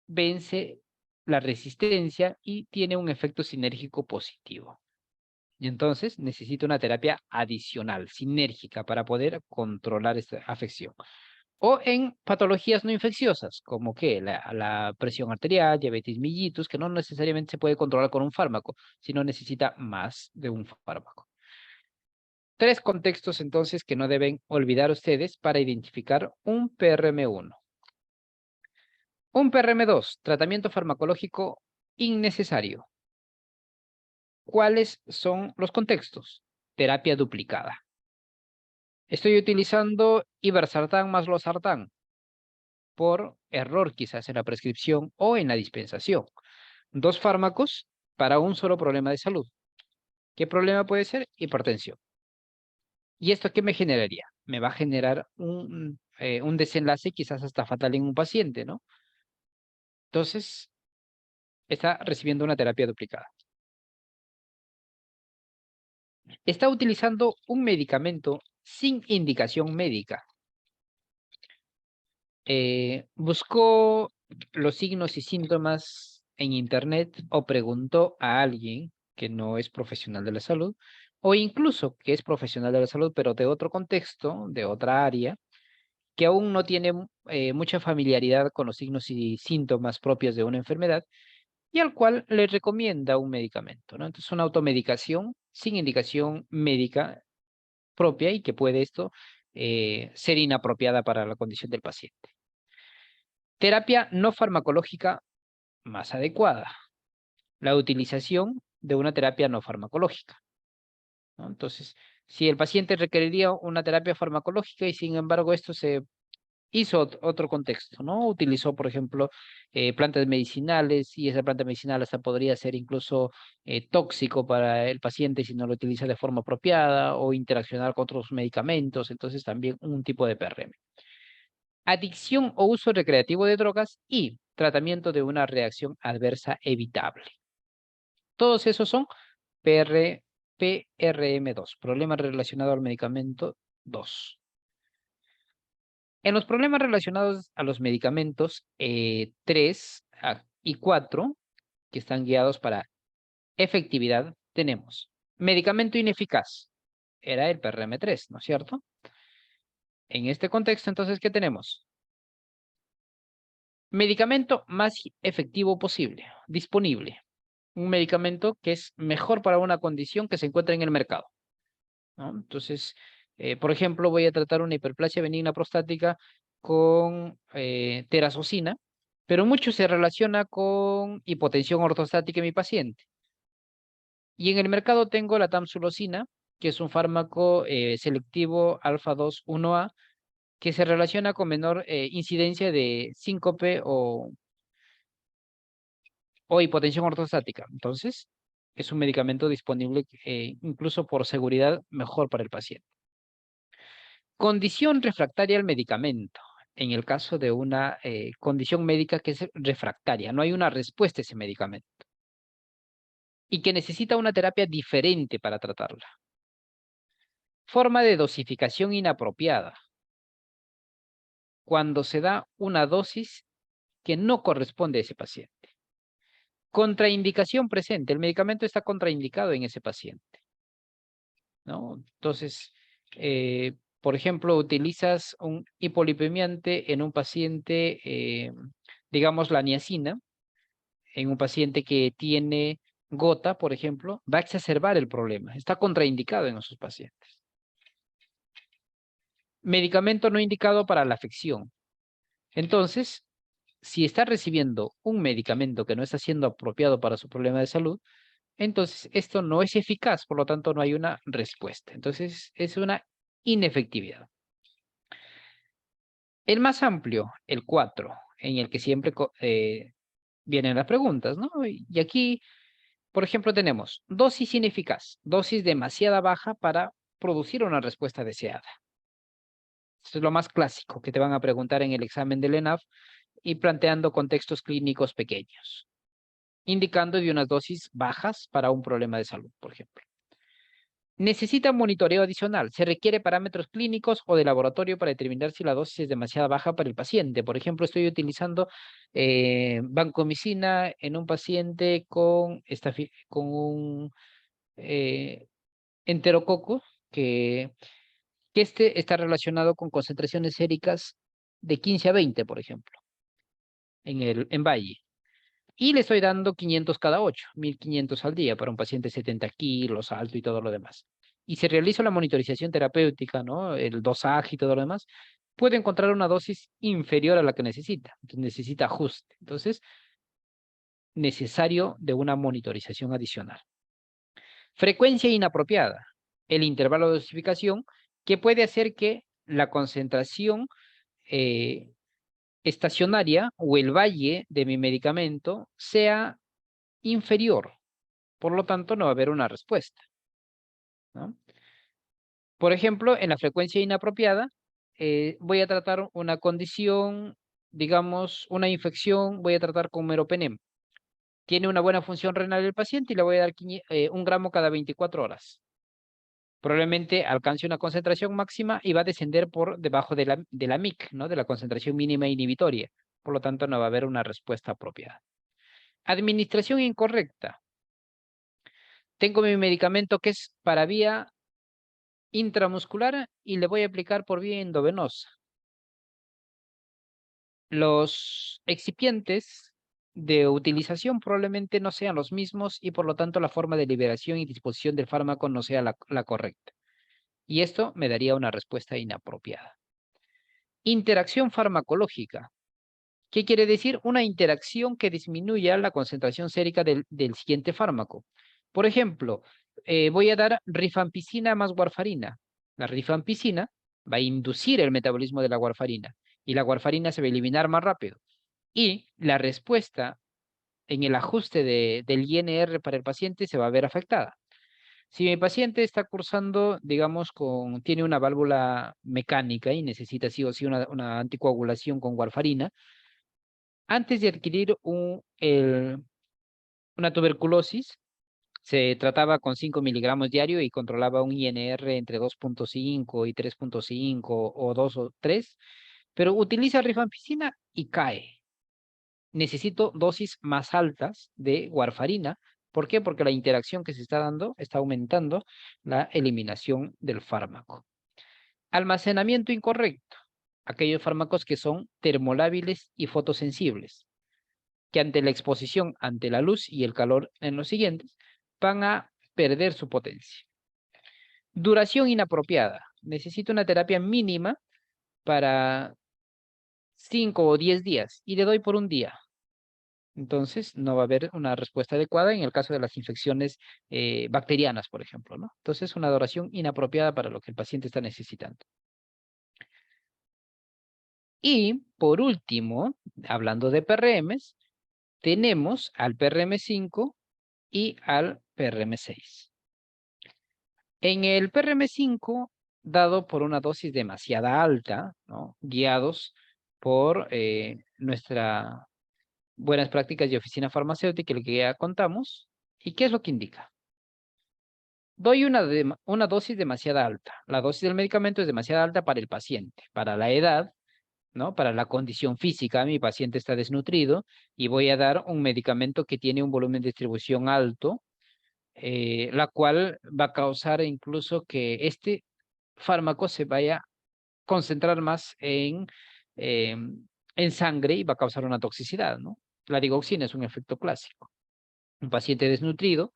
vence la resistencia y tiene un efecto sinérgico positivo. Y entonces necesita una terapia adicional, sinérgica, para poder controlar esta afección. O en patologías no infecciosas, como que la presión arterial, diabetes mellitus, que no necesariamente se puede controlar con un fármaco, sino necesita más de un fármaco. Tres contextos entonces que no deben olvidar ustedes para identificar un PRM1. Un PRM2, tratamiento farmacológico innecesario. ¿Cuáles son los contextos? Terapia duplicada. Estoy utilizando irbesartán más losartán por error quizás en la prescripción o en la dispensación. Dos fármacos para un solo problema de salud. ¿Qué problema puede ser? Hipertensión. ¿Y esto qué me generaría? Me va a generar un desenlace quizás hasta fatal en un paciente, ¿no? Entonces, está recibiendo una terapia duplicada. Está utilizando un medicamento sin indicación médica. Buscó los signos y síntomas en internet o preguntó a alguien que no es profesional de la salud o incluso que es profesional de la salud pero de otro contexto, de otra área, que aún no tiene mucha familiaridad con los signos y síntomas propios de una enfermedad y al cual le recomienda un medicamento, ¿no? Entonces, una automedicación sin indicación médica propia y que puede esto ser inapropiada para la condición del paciente. Terapia no farmacológica más adecuada. La utilización de una terapia no farmacológica, ¿no? Entonces, si el paciente requeriría una terapia farmacológica y sin embargo esto se hizo otro contexto, ¿no? Utilizó, por ejemplo, plantas medicinales y esa planta medicinal hasta podría ser incluso tóxico para el paciente si no lo utiliza de forma apropiada o interaccionar con otros medicamentos, entonces también un tipo de PRM. adicción o uso recreativo de drogas y tratamiento de una reacción adversa evitable. Todos esos son PRM2, problemas relacionados al medicamento 2. En los problemas relacionados a los medicamentos 3 y 4, que están guiados para efectividad, tenemos medicamento ineficaz. Era el PRM3, ¿no es cierto? En este contexto, entonces, ¿qué tenemos? Medicamento más efectivo posible, disponible. Un medicamento que es mejor para una condición que se encuentra en el mercado, ¿no? Entonces, por ejemplo, voy a tratar una hiperplasia benigna prostática con terazocina, pero mucho se relaciona con hipotensión ortostática en mi paciente. Y en el mercado tengo la tamsulosina, que es un fármaco selectivo alfa-2,1A, que se relaciona con menor incidencia de síncope o hipotensión ortostática. Entonces, es un medicamento disponible incluso por seguridad mejor para el paciente. Condición refractaria al medicamento. En el caso de una condición médica que es refractaria, no hay una respuesta a ese medicamento y que necesita una terapia diferente para tratarla. Forma de dosificación inapropiada. Cuando se da una dosis que no corresponde a ese paciente. Contraindicación presente. El medicamento está contraindicado en ese paciente, ¿no? Entonces, por ejemplo, utilizas un hipolipemiante en un paciente, digamos la niacina, en un paciente que tiene gota, por ejemplo, va a exacerbar el problema. Está contraindicado en esos pacientes. Medicamento no indicado para la afección. Entonces, si está recibiendo un medicamento que no está siendo apropiado para su problema de salud, entonces esto no es eficaz, por lo tanto no hay una respuesta. Entonces es una inefectividad. El más amplio, el 4, en el que siempre vienen las preguntas, ¿no? Y aquí, por ejemplo, tenemos dosis ineficaz, dosis demasiado baja para producir una respuesta deseada. Esto es lo más clásico que te van a preguntar en el examen del ENAF y planteando contextos clínicos pequeños, indicando de unas dosis bajas para un problema de salud, por ejemplo. Necesita monitoreo adicional. Se requiere parámetros clínicos o de laboratorio para determinar si la dosis es demasiado baja para el paciente. Por ejemplo, estoy utilizando vancomicina en un paciente con un enterococo que este está relacionado con concentraciones séricas de 15 a 20, por ejemplo, en Valle. Y le estoy dando 500 cada 8, 1500 al día para un paciente de 70 kilos, alto y todo lo demás. Y si realizo la monitorización terapéutica, ¿no? El dosaje y todo lo demás, puede encontrar una dosis inferior a la que necesita. Entonces, necesita ajuste. Entonces, necesario de una monitorización adicional. Frecuencia inapropiada. El intervalo de dosificación que puede hacer que la concentración estacionaria o el valle de mi medicamento sea inferior. Por lo tanto, no va a haber una respuesta, ¿no? Por ejemplo, en la frecuencia inapropiada, voy a tratar una condición, digamos, una infección, voy a tratar con meropenem. Tiene una buena función renal el paciente y le voy a dar 1 gramo cada 24 horas. Probablemente alcance una concentración máxima y va a descender por debajo de la MIC, ¿no? De la concentración mínima inhibitoria. Por lo tanto, no va a haber una respuesta apropiada. Administración incorrecta. Tengo mi medicamento que es para vía intramuscular y le voy a aplicar por vía endovenosa. Los excipientes de utilización probablemente no sean los mismos y por lo tanto la forma de liberación y disposición del fármaco no sea la correcta. Y esto me daría una respuesta inapropiada. Interacción farmacológica. ¿Qué quiere decir? Una interacción que disminuya la concentración sérica del siguiente fármaco. Por ejemplo, voy a dar rifampicina más warfarina. La rifampicina va a inducir el metabolismo de la warfarina y la warfarina se va a eliminar más rápido. Y la respuesta en el ajuste del INR para el paciente se va a ver afectada. Si mi paciente está cursando, digamos, tiene una válvula mecánica y necesita sí o sí una anticoagulación con warfarina, antes de adquirir una tuberculosis, se trataba con 5 miligramos diario y controlaba un INR entre 2.5 y 3.5 o 2 o 3, pero utiliza rifampicina y cae. Necesito dosis más altas de warfarina. ¿Por qué? Porque la interacción que se está dando está aumentando la eliminación del fármaco. Almacenamiento incorrecto. Aquellos fármacos que son termolábiles y fotosensibles, que ante la exposición ante la luz y el calor en los siguientes van a perder su potencia. Duración inapropiada. Necesito una terapia mínima para 5 o 10 días y le doy por un día. Entonces, no va a haber una respuesta adecuada en el caso de las infecciones bacterianas, por ejemplo, ¿no? Entonces, una duración inapropiada para lo que el paciente está necesitando. Y, por último, hablando de PRMs, tenemos al PRM5 y al PRM6. En el PRM5, dado por una dosis demasiado alta, ¿no? Guiados por nuestras buenas prácticas de oficina farmacéutica, que ya contamos. ¿Y qué es lo que indica? Doy una dosis demasiado alta. La dosis del medicamento es demasiado alta para el paciente, para la edad, ¿no? Para la condición física. Mi paciente está desnutrido y voy a dar un medicamento que tiene un volumen de distribución alto, la cual va a causar incluso que este fármaco se vaya a concentrar más en sangre y va a causar una toxicidad, ¿no? La digoxina es un efecto clásico. Un paciente desnutrido,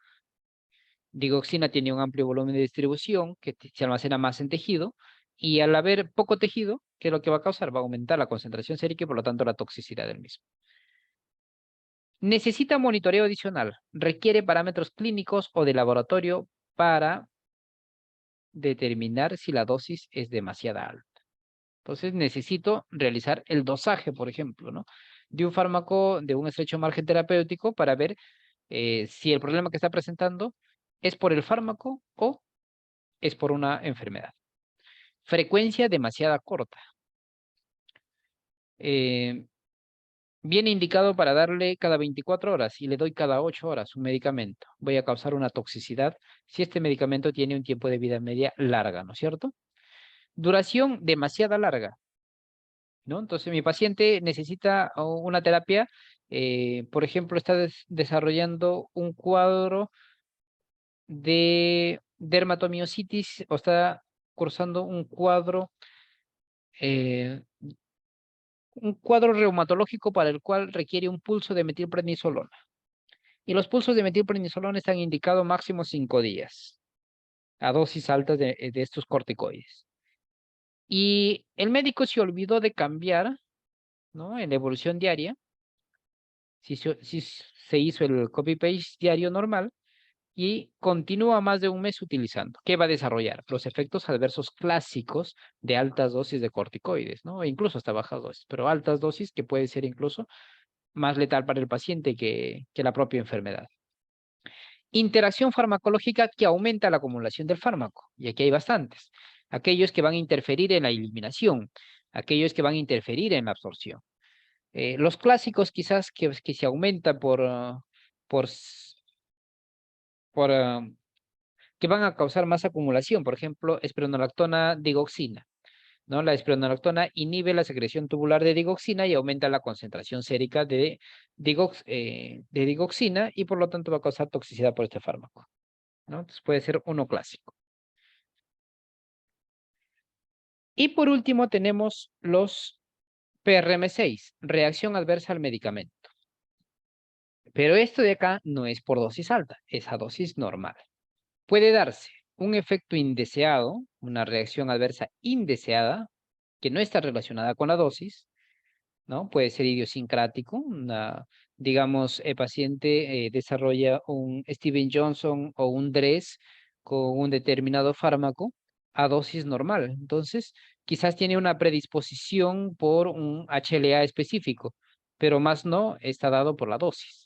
digoxina tiene un amplio volumen de distribución que se almacena más en tejido y al haber poco tejido, ¿qué es lo que va a causar? Va a aumentar la concentración sérica y por lo tanto la toxicidad del mismo. Necesita monitoreo adicional. Requiere parámetros clínicos o de laboratorio para determinar si la dosis es demasiado alta. Entonces necesito realizar el dosaje, por ejemplo, ¿no? De un fármaco de un estrecho margen terapéutico para ver si el problema que está presentando es por el fármaco o es por una enfermedad. Frecuencia demasiado corta. Viene indicado para darle cada 24 horas y le doy cada 8 horas un medicamento. Voy a causar una toxicidad si este medicamento tiene un tiempo de vida media larga, ¿no es cierto? Duración demasiado larga, ¿no? Entonces mi paciente necesita una terapia, por ejemplo, está desarrollando un cuadro de dermatomiositis o está cursando eh, un cuadro reumatológico para el cual requiere un pulso de metilprednisolona. Y los pulsos de metilprednisolona están indicados máximo 5 días a dosis altas de estos corticoides. Y el médico se olvidó de cambiar, ¿no? En la evolución diaria, si se hizo el copy-paste diario normal, y continúa más de un mes utilizando. ¿Qué va a desarrollar? Los efectos adversos clásicos de altas dosis de corticoides, ¿no? E incluso hasta bajas dosis, pero altas dosis que puede ser incluso más letal para el paciente que la propia enfermedad. Interacción farmacológica que aumenta la acumulación del fármaco, y aquí hay bastantes. Aquellos que van a interferir en la eliminación, aquellos que van a interferir en la absorción. Los clásicos quizás que se aumentan por, por que van a causar más acumulación, por ejemplo, espironolactona, digoxina, ¿no? La espironolactona inhibe la secreción tubular de digoxina y aumenta la concentración sérica de digoxina y por lo tanto va a causar toxicidad por este fármaco, ¿no? Entonces puede ser uno clásico. Y por último tenemos los PRM6, reacción adversa al medicamento. Pero esto de acá no es por dosis alta, es a dosis normal. Puede darse un efecto indeseado, una reacción adversa indeseada, que no está relacionada con la dosis, ¿no? Puede ser idiosincrático, digamos, el paciente desarrolla un Steven Johnson o un DRESS con un determinado fármaco a dosis normal. Entonces, quizás tiene una predisposición por un HLA específico, pero más no está dado por la dosis.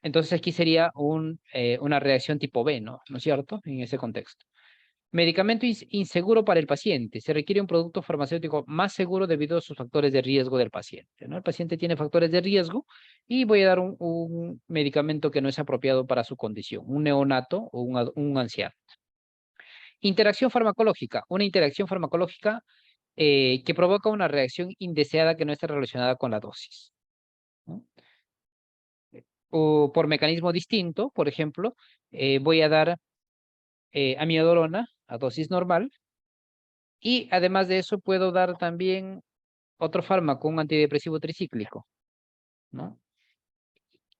Entonces aquí sería una reacción tipo B, ¿no? ¿No es cierto? En ese contexto. Medicamento inseguro para el paciente. Se requiere un producto farmacéutico más seguro debido a sus factores de riesgo del paciente, ¿no? El paciente tiene factores de riesgo y voy a dar un medicamento que no es apropiado para su condición, un neonato o un anciano. Interacción farmacológica. Una interacción farmacológica que provoca una reacción indeseada que no está relacionada con la dosis, ¿no? O por mecanismo distinto, por ejemplo, voy a dar amiodarona a dosis normal y además de eso puedo dar también otro fármaco, un antidepresivo tricíclico, ¿no?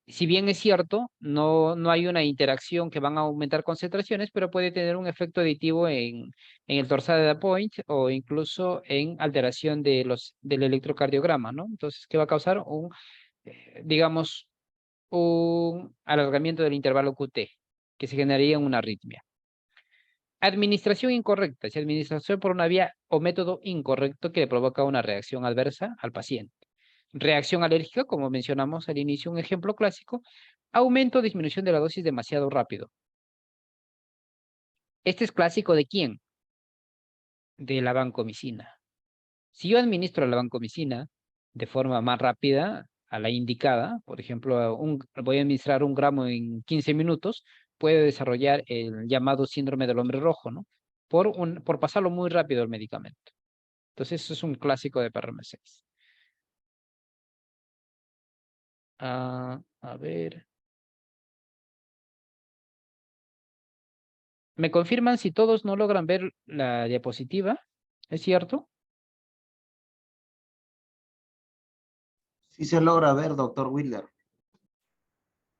Si bien es cierto, no hay una interacción que van a aumentar concentraciones, pero puede tener un efecto aditivo en el torsade de point o incluso en alteración del electrocardiograma, ¿no? Entonces, ¿qué va a causar? Digamos, un alargamiento del intervalo QT, que se generaría una arritmia. Administración incorrecta, si administración por una vía o método incorrecto que le provoca una reacción adversa al paciente. Reacción alérgica, como mencionamos al inicio, un ejemplo clásico, aumento o disminución de la dosis demasiado rápido. Este es clásico ¿de quién? De la vancomicina. Si yo administro la vancomicina de forma más rápida a la indicada, por ejemplo, voy a administrar 1 gramo en 15 minutos, puede desarrollar el llamado síndrome del hombre rojo, ¿no? Por pasarlo muy rápido el medicamento. Entonces, eso es un clásico de PRM6. A ver. ¿Me confirman si todos no logran ver la diapositiva? ¿Es cierto?
Sí se logra ver, doctor Wheeler.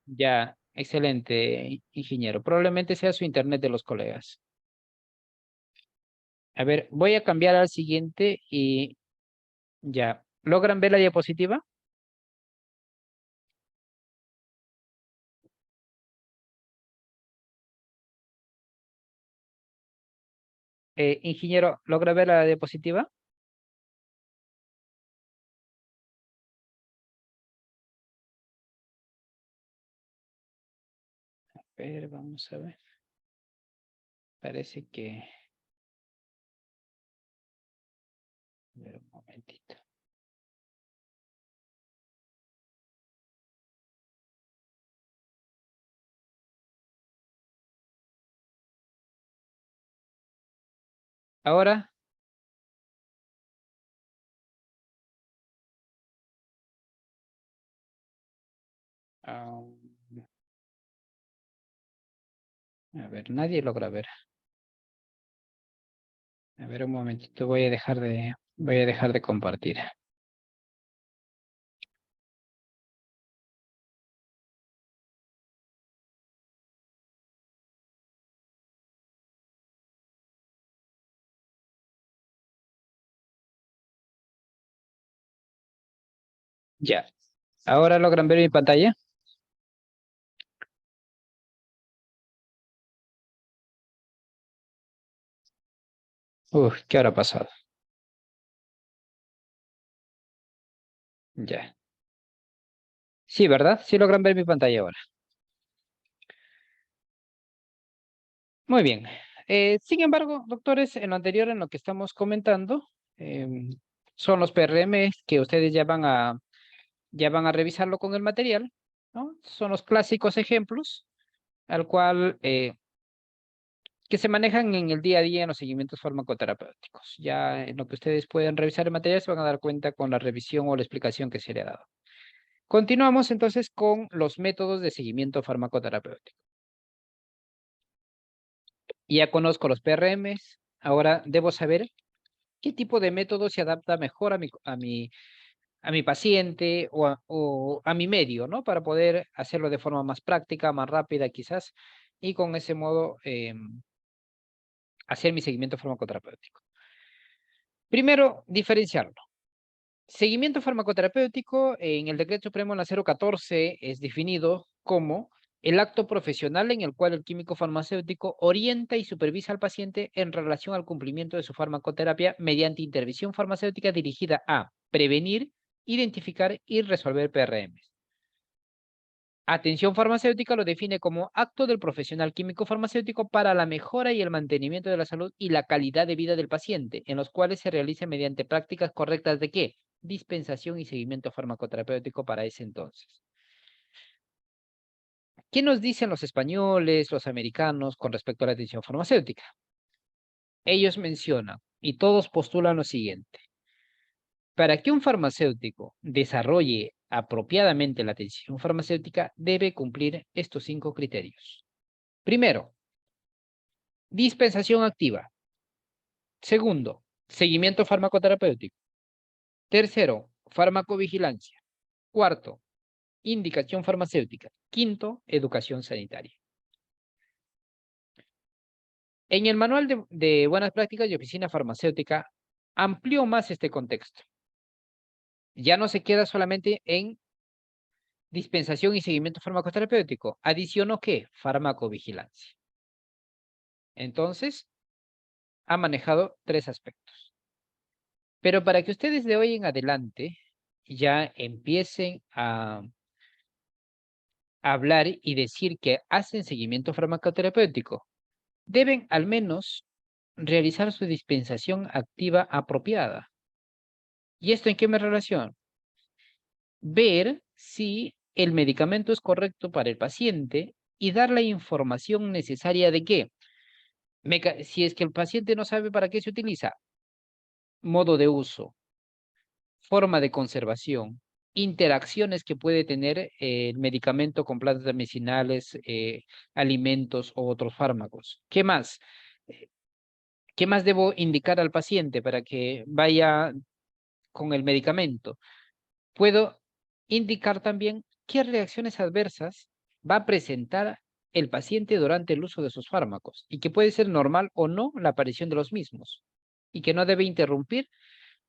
Ya, excelente, ingeniero. Probablemente sea su internet de los colegas. A ver, voy a cambiar al siguiente y ya. ¿Logran ver la diapositiva? Ingeniero, ¿logra ver la diapositiva? A ver, vamos a ver. Parece que... A ver, un momentito. Ahora, ah, a ver, nadie logra ver. A ver, un momentito, voy a dejar de compartir. Ya. ¿Ahora logran ver mi pantalla? Uf, ¿qué habrá pasado? Ya. Sí, ¿verdad? Sí logran ver mi pantalla ahora. Muy bien. Sin embargo, doctores, en lo anterior, en lo que estamos comentando, son los PRM que ustedes ya van a revisarlo con el material, ¿no? Son los clásicos ejemplos al cual que se manejan en el día a día en los seguimientos farmacoterapéuticos. Ya en lo que ustedes pueden revisar el material se van a dar cuenta con la revisión o la explicación que se le ha dado. Continuamos entonces con los métodos de seguimiento farmacoterapéutico. Ya conozco los PRMs, ahora debo saber qué tipo de método se adapta mejor a mi paciente o a mi medio, ¿no? Para poder hacerlo de forma más práctica, más rápida quizás, y con ese modo hacer mi seguimiento farmacoterapéutico. Primero, diferenciarlo. Seguimiento farmacoterapéutico en el Decreto Supremo en la 014 es definido como el acto profesional en el cual el químico farmacéutico orienta y supervisa al paciente en relación al cumplimiento de su farmacoterapia mediante intervención farmacéutica dirigida a prevenir, identificar y resolver PRMs. Atención farmacéutica lo define como acto del profesional químico farmacéutico para la mejora y el mantenimiento de la salud y la calidad de vida del paciente, en los cuales se realiza mediante prácticas correctas de ¿qué? Dispensación y seguimiento farmacoterapéutico para ese entonces. ¿Qué nos dicen los españoles, los americanos con respecto a la atención farmacéutica? Ellos mencionan y todos postulan lo siguiente. Para que un farmacéutico desarrolle apropiadamente la atención farmacéutica, debe cumplir estos 5 criterios. Primero, dispensación activa. Segundo, seguimiento farmacoterapéutico. Tercero, farmacovigilancia. Cuarto, indicación farmacéutica. Quinto, educación sanitaria. En el manual de buenas prácticas de oficina farmacéutica, amplió más este contexto. Ya no se queda solamente en dispensación y seguimiento farmacoterapéutico. Adicionó ¿qué? Farmacovigilancia. Entonces, ha manejado 3 aspectos. Pero para que ustedes de hoy en adelante ya empiecen a hablar y decir que hacen seguimiento farmacoterapéutico, deben al menos realizar su dispensación activa apropiada. ¿Y esto en qué me relaciona? Ver si el medicamento es correcto para el paciente y dar la información necesaria de qué. Si es que el paciente no sabe para qué se utiliza, modo de uso, forma de conservación, interacciones que puede tener el medicamento con plantas medicinales, alimentos o otros fármacos. ¿Qué más? Eh, ¿Qué más debo indicar al paciente para que vaya con el medicamento? Puedo indicar también qué reacciones adversas va a presentar el paciente durante el uso de sus fármacos y que puede ser normal o no la aparición de los mismos y que no debe interrumpir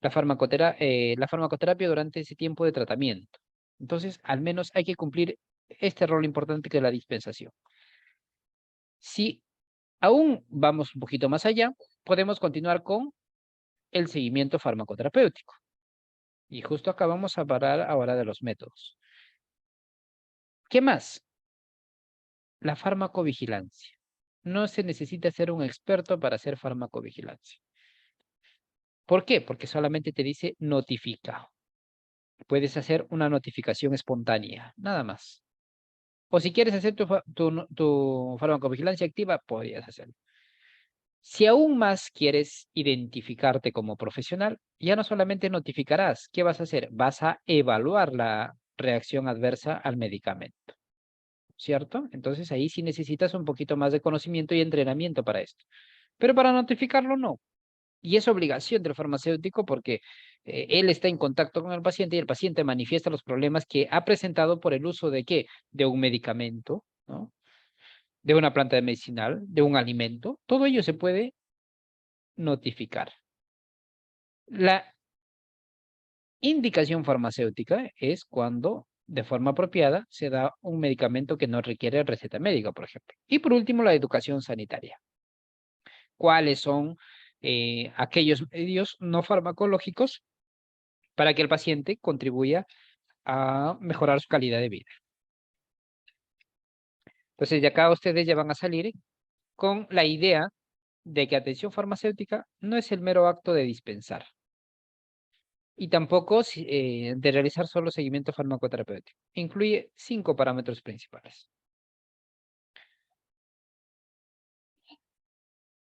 la farmacoterapia durante ese tiempo de tratamiento. Entonces, al menos hay que cumplir este rol importante que es la dispensación. Si aún vamos un poquito más allá, podemos continuar con el seguimiento farmacoterapéutico. Y justo acá vamos a parar ahora de los métodos. ¿Qué más? La farmacovigilancia. No se necesita ser un experto para hacer farmacovigilancia. ¿Por qué? Porque solamente te dice notifica. Puedes hacer una notificación espontánea, nada más. O si quieres hacer tu farmacovigilancia activa, podrías hacerlo. Si aún más quieres identificarte como profesional, ya no solamente notificarás, ¿qué vas a hacer? Vas a evaluar la reacción adversa al medicamento, ¿cierto? Entonces ahí sí necesitas un poquito más de conocimiento y entrenamiento para esto. Pero para notificarlo no. Y es obligación del farmacéutico porque él está en contacto con el paciente y el paciente manifiesta los problemas que ha presentado por el uso de ¿qué? De un medicamento, ¿no? De una planta medicinal, de un alimento. Todo ello se puede notificar. La indicación farmacéutica es cuando de forma apropiada se da un medicamento que no requiere receta médica, por ejemplo. Y por último, la educación sanitaria. ¿Cuáles son aquellos medios no farmacológicos para que el paciente contribuya a mejorar su calidad de vida? Entonces, de acá ustedes ya van a salir con la idea de que atención farmacéutica no es el mero acto de dispensar y tampoco de realizar solo seguimiento farmacoterapéutico. Incluye 5 parámetros principales.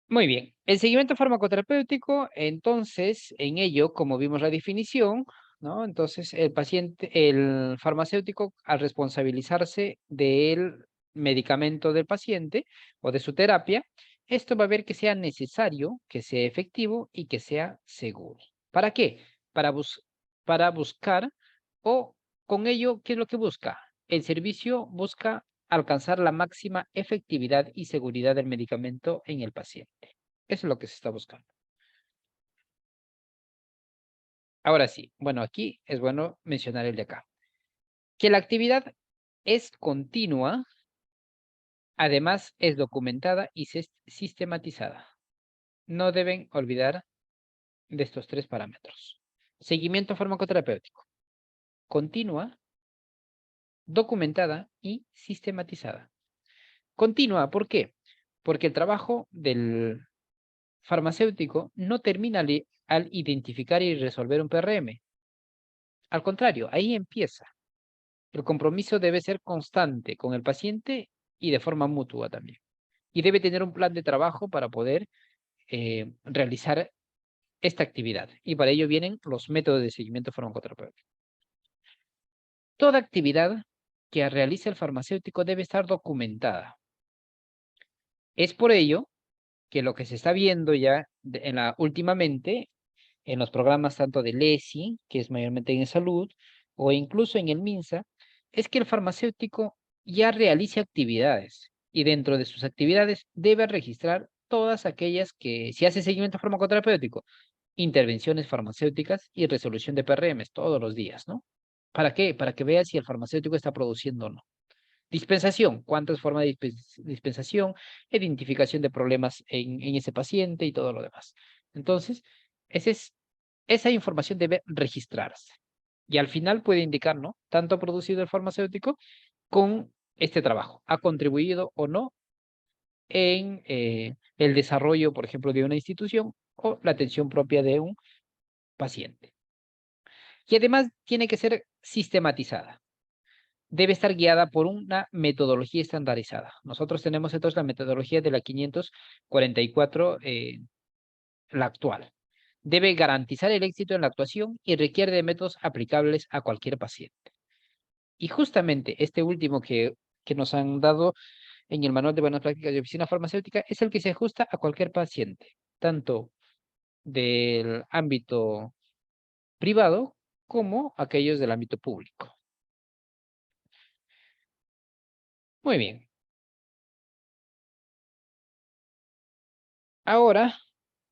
Muy bien, el seguimiento farmacoterapéutico, entonces, en ello, como vimos la definición, ¿no? Entonces, el farmacéutico, al responsabilizarse del medicamento del paciente o de su terapia, esto va a ver que sea necesario, que sea efectivo y que sea seguro. ¿Para qué? Para buscar o con ello, ¿qué es lo que busca? El servicio busca alcanzar la máxima efectividad y seguridad del medicamento en el paciente. Eso es lo que se está buscando. Ahora sí, bueno, aquí es bueno mencionar el de acá. Que la actividad es continua, además es documentada y sistematizada. No deben olvidar de estos 3 parámetros. Seguimiento farmacoterapéutico. Continua, documentada y sistematizada. Continua, ¿por qué? Porque el trabajo del farmacéutico no termina al identificar y resolver un PRM. Al contrario, ahí empieza. El compromiso debe ser constante con el paciente y de forma mutua también. Y debe tener un plan de trabajo para poder realizar esta actividad. Y para ello vienen los métodos de seguimiento farmacoterapéutico. Toda actividad que realice el farmacéutico debe estar documentada. Es por ello que lo que se está viendo ya últimamente en los programas tanto del ESI, que es mayormente en salud, o incluso en el MINSA, es que el farmacéutico ya realice actividades y dentro de sus actividades debe registrar todas aquellas que, si hace seguimiento farmacoterapéutico, intervenciones farmacéuticas y resolución de PRMs todos los días, ¿no? ¿Para qué? Para que vea si el farmacéutico está produciendo o no. Dispensación, cuántas formas de dispensación, identificación de problemas en ese paciente y todo lo demás. Entonces, esa información debe registrarse. Y al final puede indicar, ¿no? Tanto ha producido el farmacéutico con este trabajo. ¿Ha contribuido o no en el desarrollo, por ejemplo, de una institución o la atención propia de un paciente? Y además tiene que ser sistematizada. Debe estar guiada por una metodología estandarizada. Nosotros tenemos entonces la metodología de la 544, la actual. Debe garantizar el éxito en la actuación y requiere de métodos aplicables a cualquier paciente. Y justamente este último que nos han dado en el Manual de Buenas Prácticas de Oficina Farmacéutica es el que se ajusta a cualquier paciente, tanto del ámbito privado como aquellos del ámbito público. Muy bien. Ahora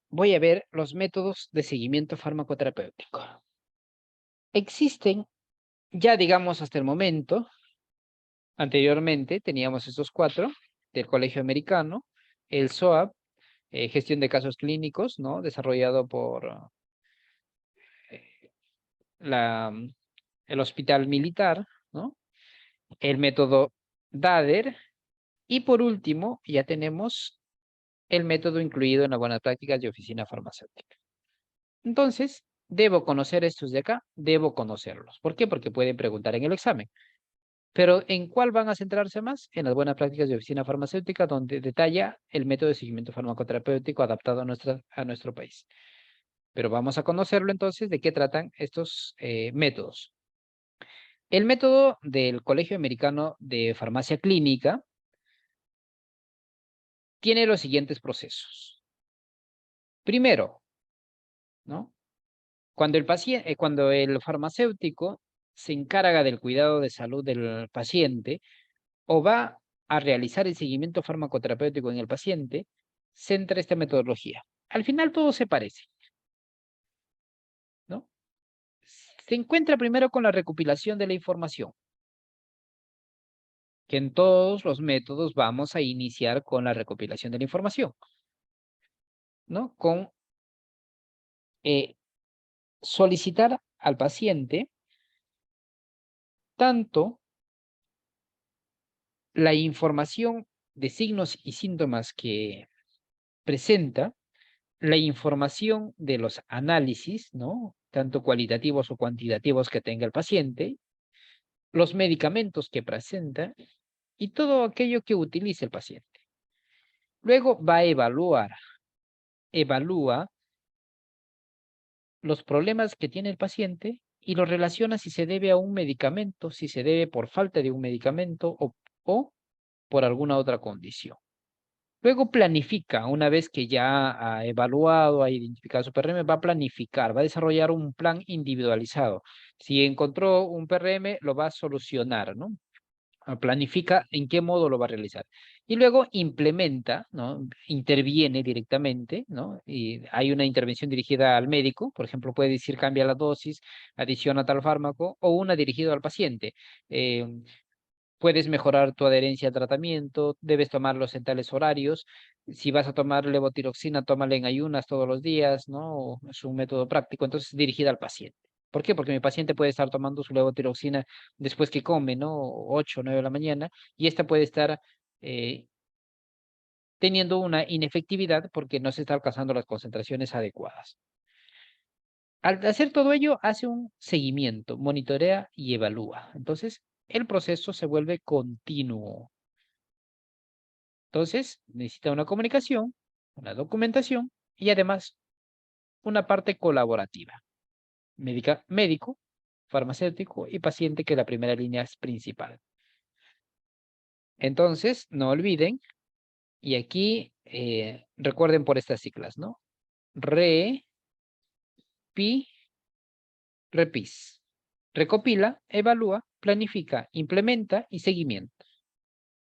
voy a ver los métodos de seguimiento farmacoterapéutico. Existen, ya digamos hasta el momento, anteriormente teníamos estos 4 del Colegio Americano, el SOAP, gestión de casos clínicos, ¿no? Desarrollado por el Hospital Militar, ¿no? El método DADER y por último ya tenemos el método incluido en las buenas prácticas de oficina farmacéutica. Entonces, debo conocer estos de acá, debo conocerlos. ¿Por qué? Porque pueden preguntar en el examen. Pero ¿en cuál van a centrarse más? En las buenas prácticas de oficina farmacéutica, donde detalla el método de seguimiento farmacoterapéutico adaptado a nuestro país. Pero vamos a conocerlo entonces de qué tratan estos métodos. El método del Colegio Americano de Farmacia Clínica tiene los siguientes procesos. Primero, ¿no? Cuando el farmacéutico se encarga del cuidado de salud del paciente o va a realizar el seguimiento farmacoterapéutico en el paciente, centra esta metodología. Al final todo se parece, ¿no? Se encuentra primero con la recopilación de la información, que en todos los métodos vamos a iniciar con la recopilación de la información, ¿no? Con solicitar al paciente tanto la información de signos y síntomas que presenta, la información de los análisis, ¿no? Tanto cualitativos o cuantitativos que tenga el paciente, los medicamentos que presenta y todo aquello que utilice el paciente. Luego va a evalúa los problemas que tiene el paciente y lo relaciona si se debe a un medicamento, si se debe por falta de un medicamento o por alguna otra condición. Luego planifica, una vez que ya ha evaluado, ha identificado su PRM, va a planificar, va a desarrollar un plan individualizado. Si encontró un PRM, lo va a solucionar, ¿no? Planifica en qué modo lo va a realizar. Y luego implementa, ¿no? Interviene directamente, ¿no? Y hay una intervención dirigida al médico, por ejemplo, puede decir cambia la dosis, adiciona tal fármaco, o una dirigida al paciente. Puedes mejorar tu adherencia al tratamiento, debes tomarlos en tales horarios. Si vas a tomar levotiroxina, tómala en ayunas todos los días, ¿no? Es un método práctico, entonces dirigida al paciente. ¿Por qué? Porque mi paciente puede estar tomando su levotiroxina después que come, ¿no? 8 o 9 de la mañana, y esta puede estar teniendo una inefectividad porque no se está alcanzando las concentraciones adecuadas. Al hacer todo ello, hace un seguimiento, monitorea y evalúa. Entonces, el proceso se vuelve continuo. Entonces, necesita una comunicación, una documentación y además una parte colaborativa. Médico, farmacéutico y paciente, que la primera línea es principal. Entonces, no olviden, y aquí recuerden por estas siglas, ¿no? RE, PI, REPIS. Recopila, evalúa, planifica, implementa y seguimiento.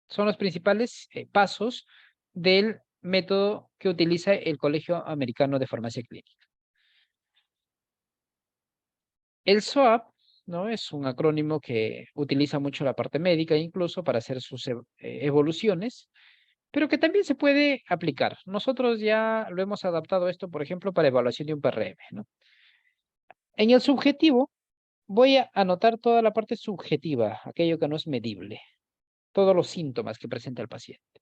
Son los principales pasos del método que utiliza el Colegio Americano de Farmacia Clínica. El SOAP, ¿no? Es un acrónimo que utiliza mucho la parte médica, incluso para hacer sus evoluciones, pero que también se puede aplicar. Nosotros ya lo hemos adaptado esto, por ejemplo, para evaluación de un PRM, ¿no? En el subjetivo, voy a anotar toda la parte subjetiva, aquello que no es medible, todos los síntomas que presenta el paciente.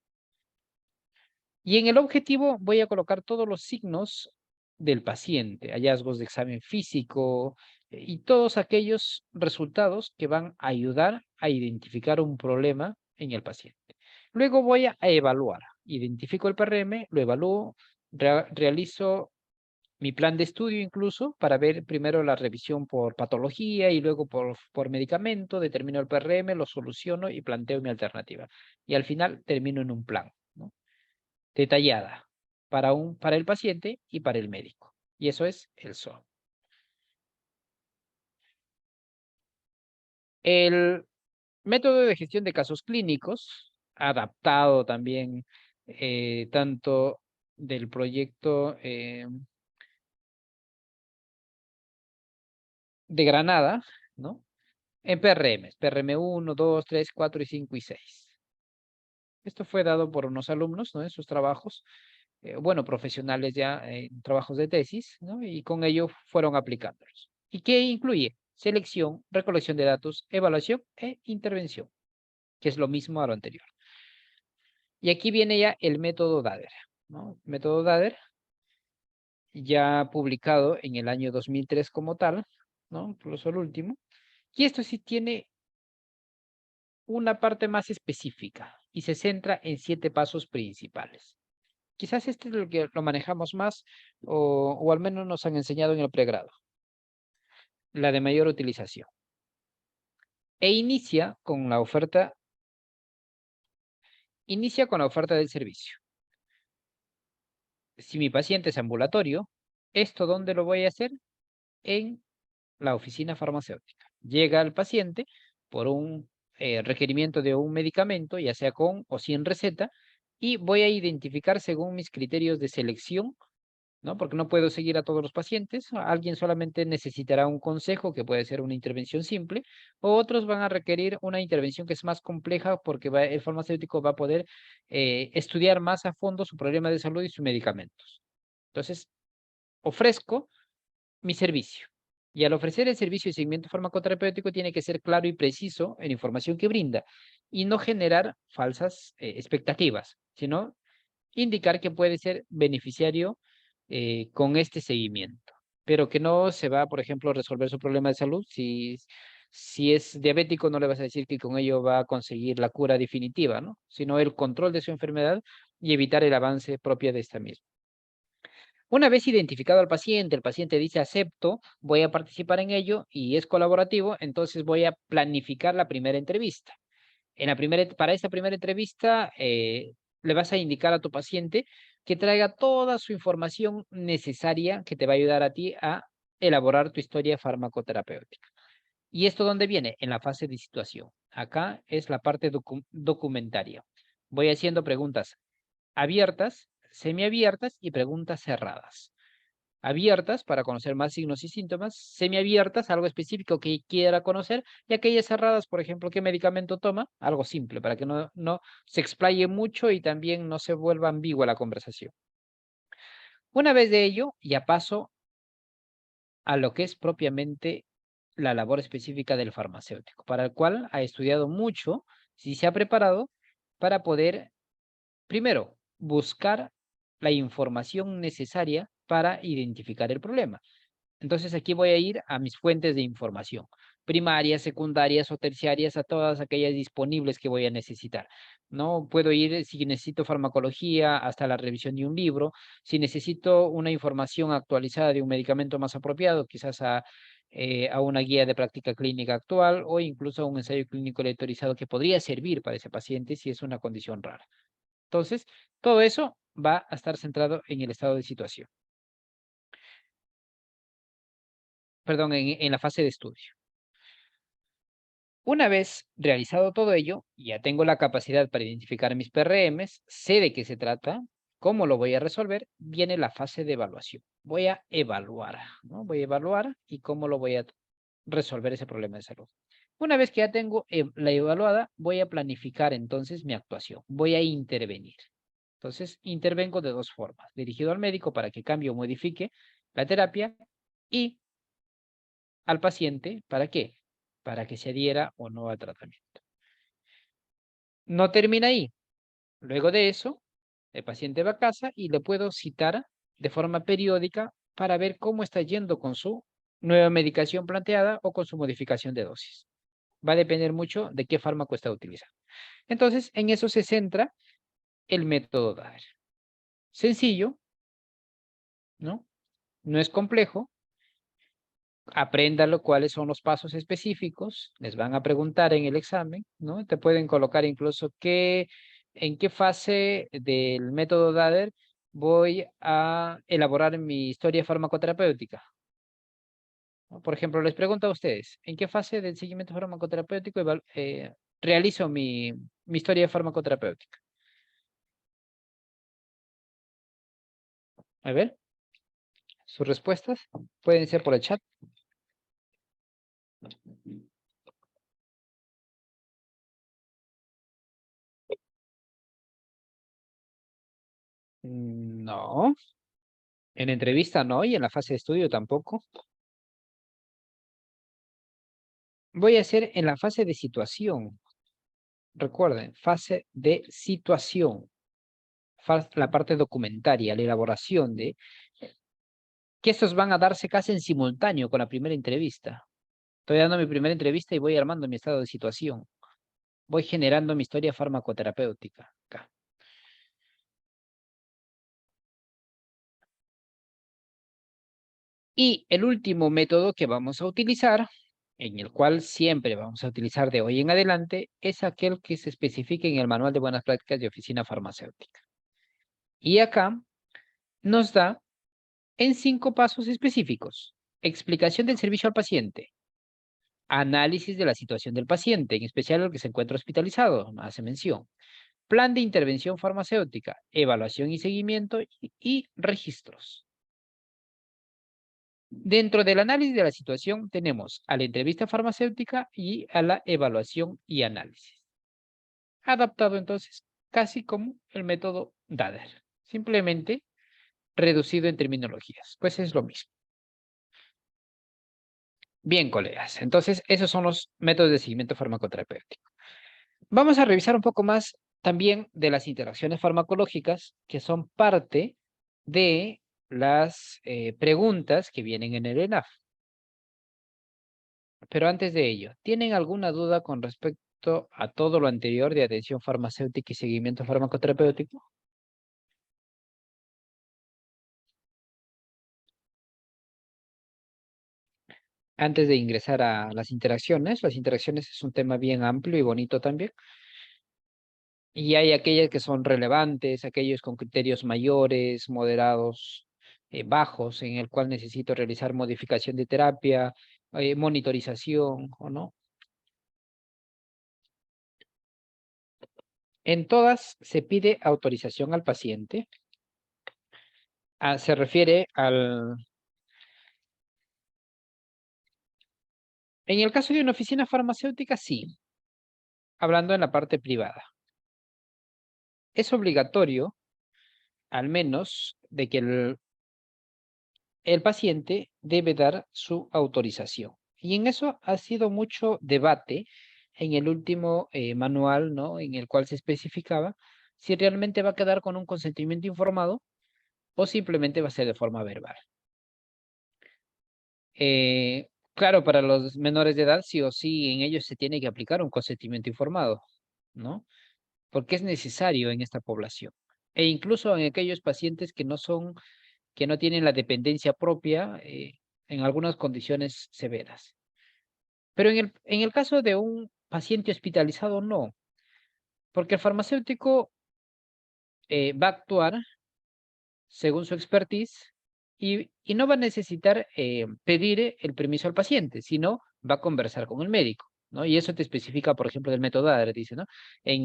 Y en el objetivo voy a colocar todos los signos del paciente, hallazgos de examen físico y todos aquellos resultados que van a ayudar a identificar un problema en el paciente. Luego voy a evaluar, identifico el PRM, lo evalúo, realizo mi plan de estudio incluso para ver primero la revisión por patología y luego por medicamento, determino el PRM, lo soluciono y planteo mi alternativa. Y al final termino en un plan, ¿no? Detallada para el paciente y para el médico. Y eso es el SOAP. El método de gestión de casos clínicos, adaptado también tanto del proyecto de Granada, ¿no? En PRMs, PRM 1, 2, 3, 4 y 5 y 6. Esto fue dado por unos alumnos, ¿no? En sus trabajos, bueno, profesionales ya en trabajos de tesis, ¿no? Y con ello fueron aplicándolos. ¿Y qué incluye? Selección, recolección de datos, evaluación e intervención, que es lo mismo a lo anterior. Y aquí viene ya el método DADER, ¿no? Método DADER, ya publicado en el año 2003 como tal, ¿no? Incluso el último. Y esto sí tiene una parte más específica y se centra en 7 pasos principales. Quizás este es lo que lo manejamos más o al menos nos han enseñado en el pregrado, la de mayor utilización. E inicia con la oferta del servicio. Si mi paciente es ambulatorio, ¿esto dónde lo voy a hacer? En la oficina farmacéutica. Llega el paciente por un requerimiento de un medicamento, ya sea con o sin receta, y voy a identificar según mis criterios de selección, ¿no? Porque no puedo seguir a todos los pacientes. Alguien solamente necesitará un consejo, que puede ser una intervención simple, o otros van a requerir una intervención que es más compleja porque el farmacéutico va a poder estudiar más a fondo su problema de salud y sus medicamentos. Entonces, ofrezco mi servicio. Y al ofrecer el servicio de seguimiento farmacoterapéutico tiene que ser claro y preciso en la información que brinda y no generar falsas expectativas, sino indicar que puede ser beneficiario con este seguimiento, pero que no se va, por ejemplo, a resolver su problema de salud. Si es diabético, no le vas a decir que con ello va a conseguir la cura definitiva, ¿no? Sino el control de su enfermedad y evitar el avance propio de esta misma. Una vez identificado al paciente, el paciente dice acepto, voy a participar en ello y es colaborativo, entonces voy a planificar la primera entrevista. Para esta primera entrevista, le vas a indicar a tu paciente que traiga toda su información necesaria que te va a ayudar a ti a elaborar tu historia farmacoterapéutica. ¿Y esto dónde viene? En la fase de situación. Acá es la parte documentaria. Voy haciendo preguntas abiertas, semiabiertas y preguntas cerradas. Abiertas para conocer más signos y síntomas, semiabiertas, algo específico que quiera conocer, y aquellas cerradas, por ejemplo, qué medicamento toma, algo simple, para que no se explaye mucho y también no se vuelva ambigua la conversación. Una vez de ello, ya paso a lo que es propiamente la labor específica del farmacéutico, para el cual ha estudiado mucho, si se ha preparado para poder, primero, buscar la información necesaria para identificar el problema. Entonces aquí voy a ir a mis fuentes de información, primarias, secundarias o terciarias, a todas aquellas disponibles que voy a necesitar. No puedo ir, si necesito farmacología, hasta la revisión de un libro, si necesito una información actualizada de un medicamento más apropiado, quizás a una guía de práctica clínica actual o incluso a un ensayo clínico aleatorizado que podría servir para ese paciente si es una condición rara. Entonces, todo eso va a estar centrado en el estado de situación. Perdón, en la fase de estudio. Una vez realizado todo ello, ya tengo la capacidad para identificar mis PRMs, sé de qué se trata, cómo lo voy a resolver, viene la fase de evaluación. Voy a evaluar, ¿no? Voy a evaluar y cómo lo voy a resolver ese problema de salud. Una vez que ya tengo la evaluada, voy a planificar entonces mi actuación. Voy a intervenir. Entonces, intervengo de dos formas. Dirigido al médico para que cambie o modifique la terapia y al paciente, ¿para qué? Para que se adhiera o no al tratamiento. No termina ahí. Luego de eso, el paciente va a casa y le puedo citar de forma periódica para ver cómo está yendo con su nueva medicación planteada o con su modificación de dosis. Va a depender mucho de qué fármaco está utilizando. Entonces, en eso se centra el método DAER. Sencillo, ¿no? No es complejo. Apréndalo cuáles son los pasos específicos, les van a preguntar en el examen, ¿no? Te pueden colocar incluso en qué fase del método DADER voy a elaborar mi historia farmacoterapéutica, ¿no? Por ejemplo, les pregunto a ustedes, ¿en qué fase del seguimiento farmacoterapéutico realizo mi historia farmacoterapéutica? A ver, sus respuestas pueden ser por el chat. No, en entrevista no y en la fase de estudio tampoco. Voy a hacer en la fase de situación. Recuerden, fase de situación. La parte documentaria, la elaboración de que estos van a darse casi en simultáneo con la primera entrevista. Estoy dando mi primera entrevista y voy armando mi estado de situación. Voy generando mi historia farmacoterapéutica. Acá. Y el último método que vamos a utilizar, en el cual siempre vamos a utilizar de hoy en adelante, es aquel que se especifica en el Manual de Buenas Prácticas de Oficina Farmacéutica. Y acá nos da en 5 pasos específicos. Explicación del servicio al paciente. Análisis de la situación del paciente, en especial el que se encuentra hospitalizado, hace mención. Plan de intervención farmacéutica, evaluación y seguimiento y registros. Dentro del análisis de la situación tenemos a la entrevista farmacéutica y a la evaluación y análisis. Adaptado entonces casi como el método DADER, simplemente reducido en terminologías, pues es lo mismo. Bien, colegas, entonces esos son los métodos de seguimiento farmacoterapéutico. Vamos a revisar un poco más también de las interacciones farmacológicas que son parte de las preguntas que vienen en el ENAF. Pero antes de ello, ¿tienen alguna duda con respecto a todo lo anterior de atención farmacéutica y seguimiento farmacoterapéutico? Antes de ingresar a las interacciones es un tema bien amplio y bonito también. Y hay aquellas que son relevantes, aquellos con criterios mayores, moderados, bajos, en el cual necesito realizar modificación de terapia, monitorización o no. En todas se pide autorización al paciente. Se refiere al... En el caso de una oficina farmacéutica, sí, hablando en la parte privada. Es obligatorio, al menos, de que el paciente debe dar su autorización. Y en eso ha sido mucho debate en el último manual, ¿no? En el cual se especificaba si realmente va a quedar con un consentimiento informado o simplemente va a ser de forma verbal. Claro, para los menores de edad, sí o sí, en ellos se tiene que aplicar un consentimiento informado, ¿no? Porque es necesario en esta población. E incluso en aquellos pacientes que no tienen la dependencia propia, en algunas condiciones severas. Pero en el caso de un paciente hospitalizado, no, porque el farmacéutico va a actuar según su expertise y no va a necesitar pedir el permiso al paciente, sino va a conversar con el médico, ¿no? Y eso te especifica, por ejemplo, del método ADRE, dice, ¿no?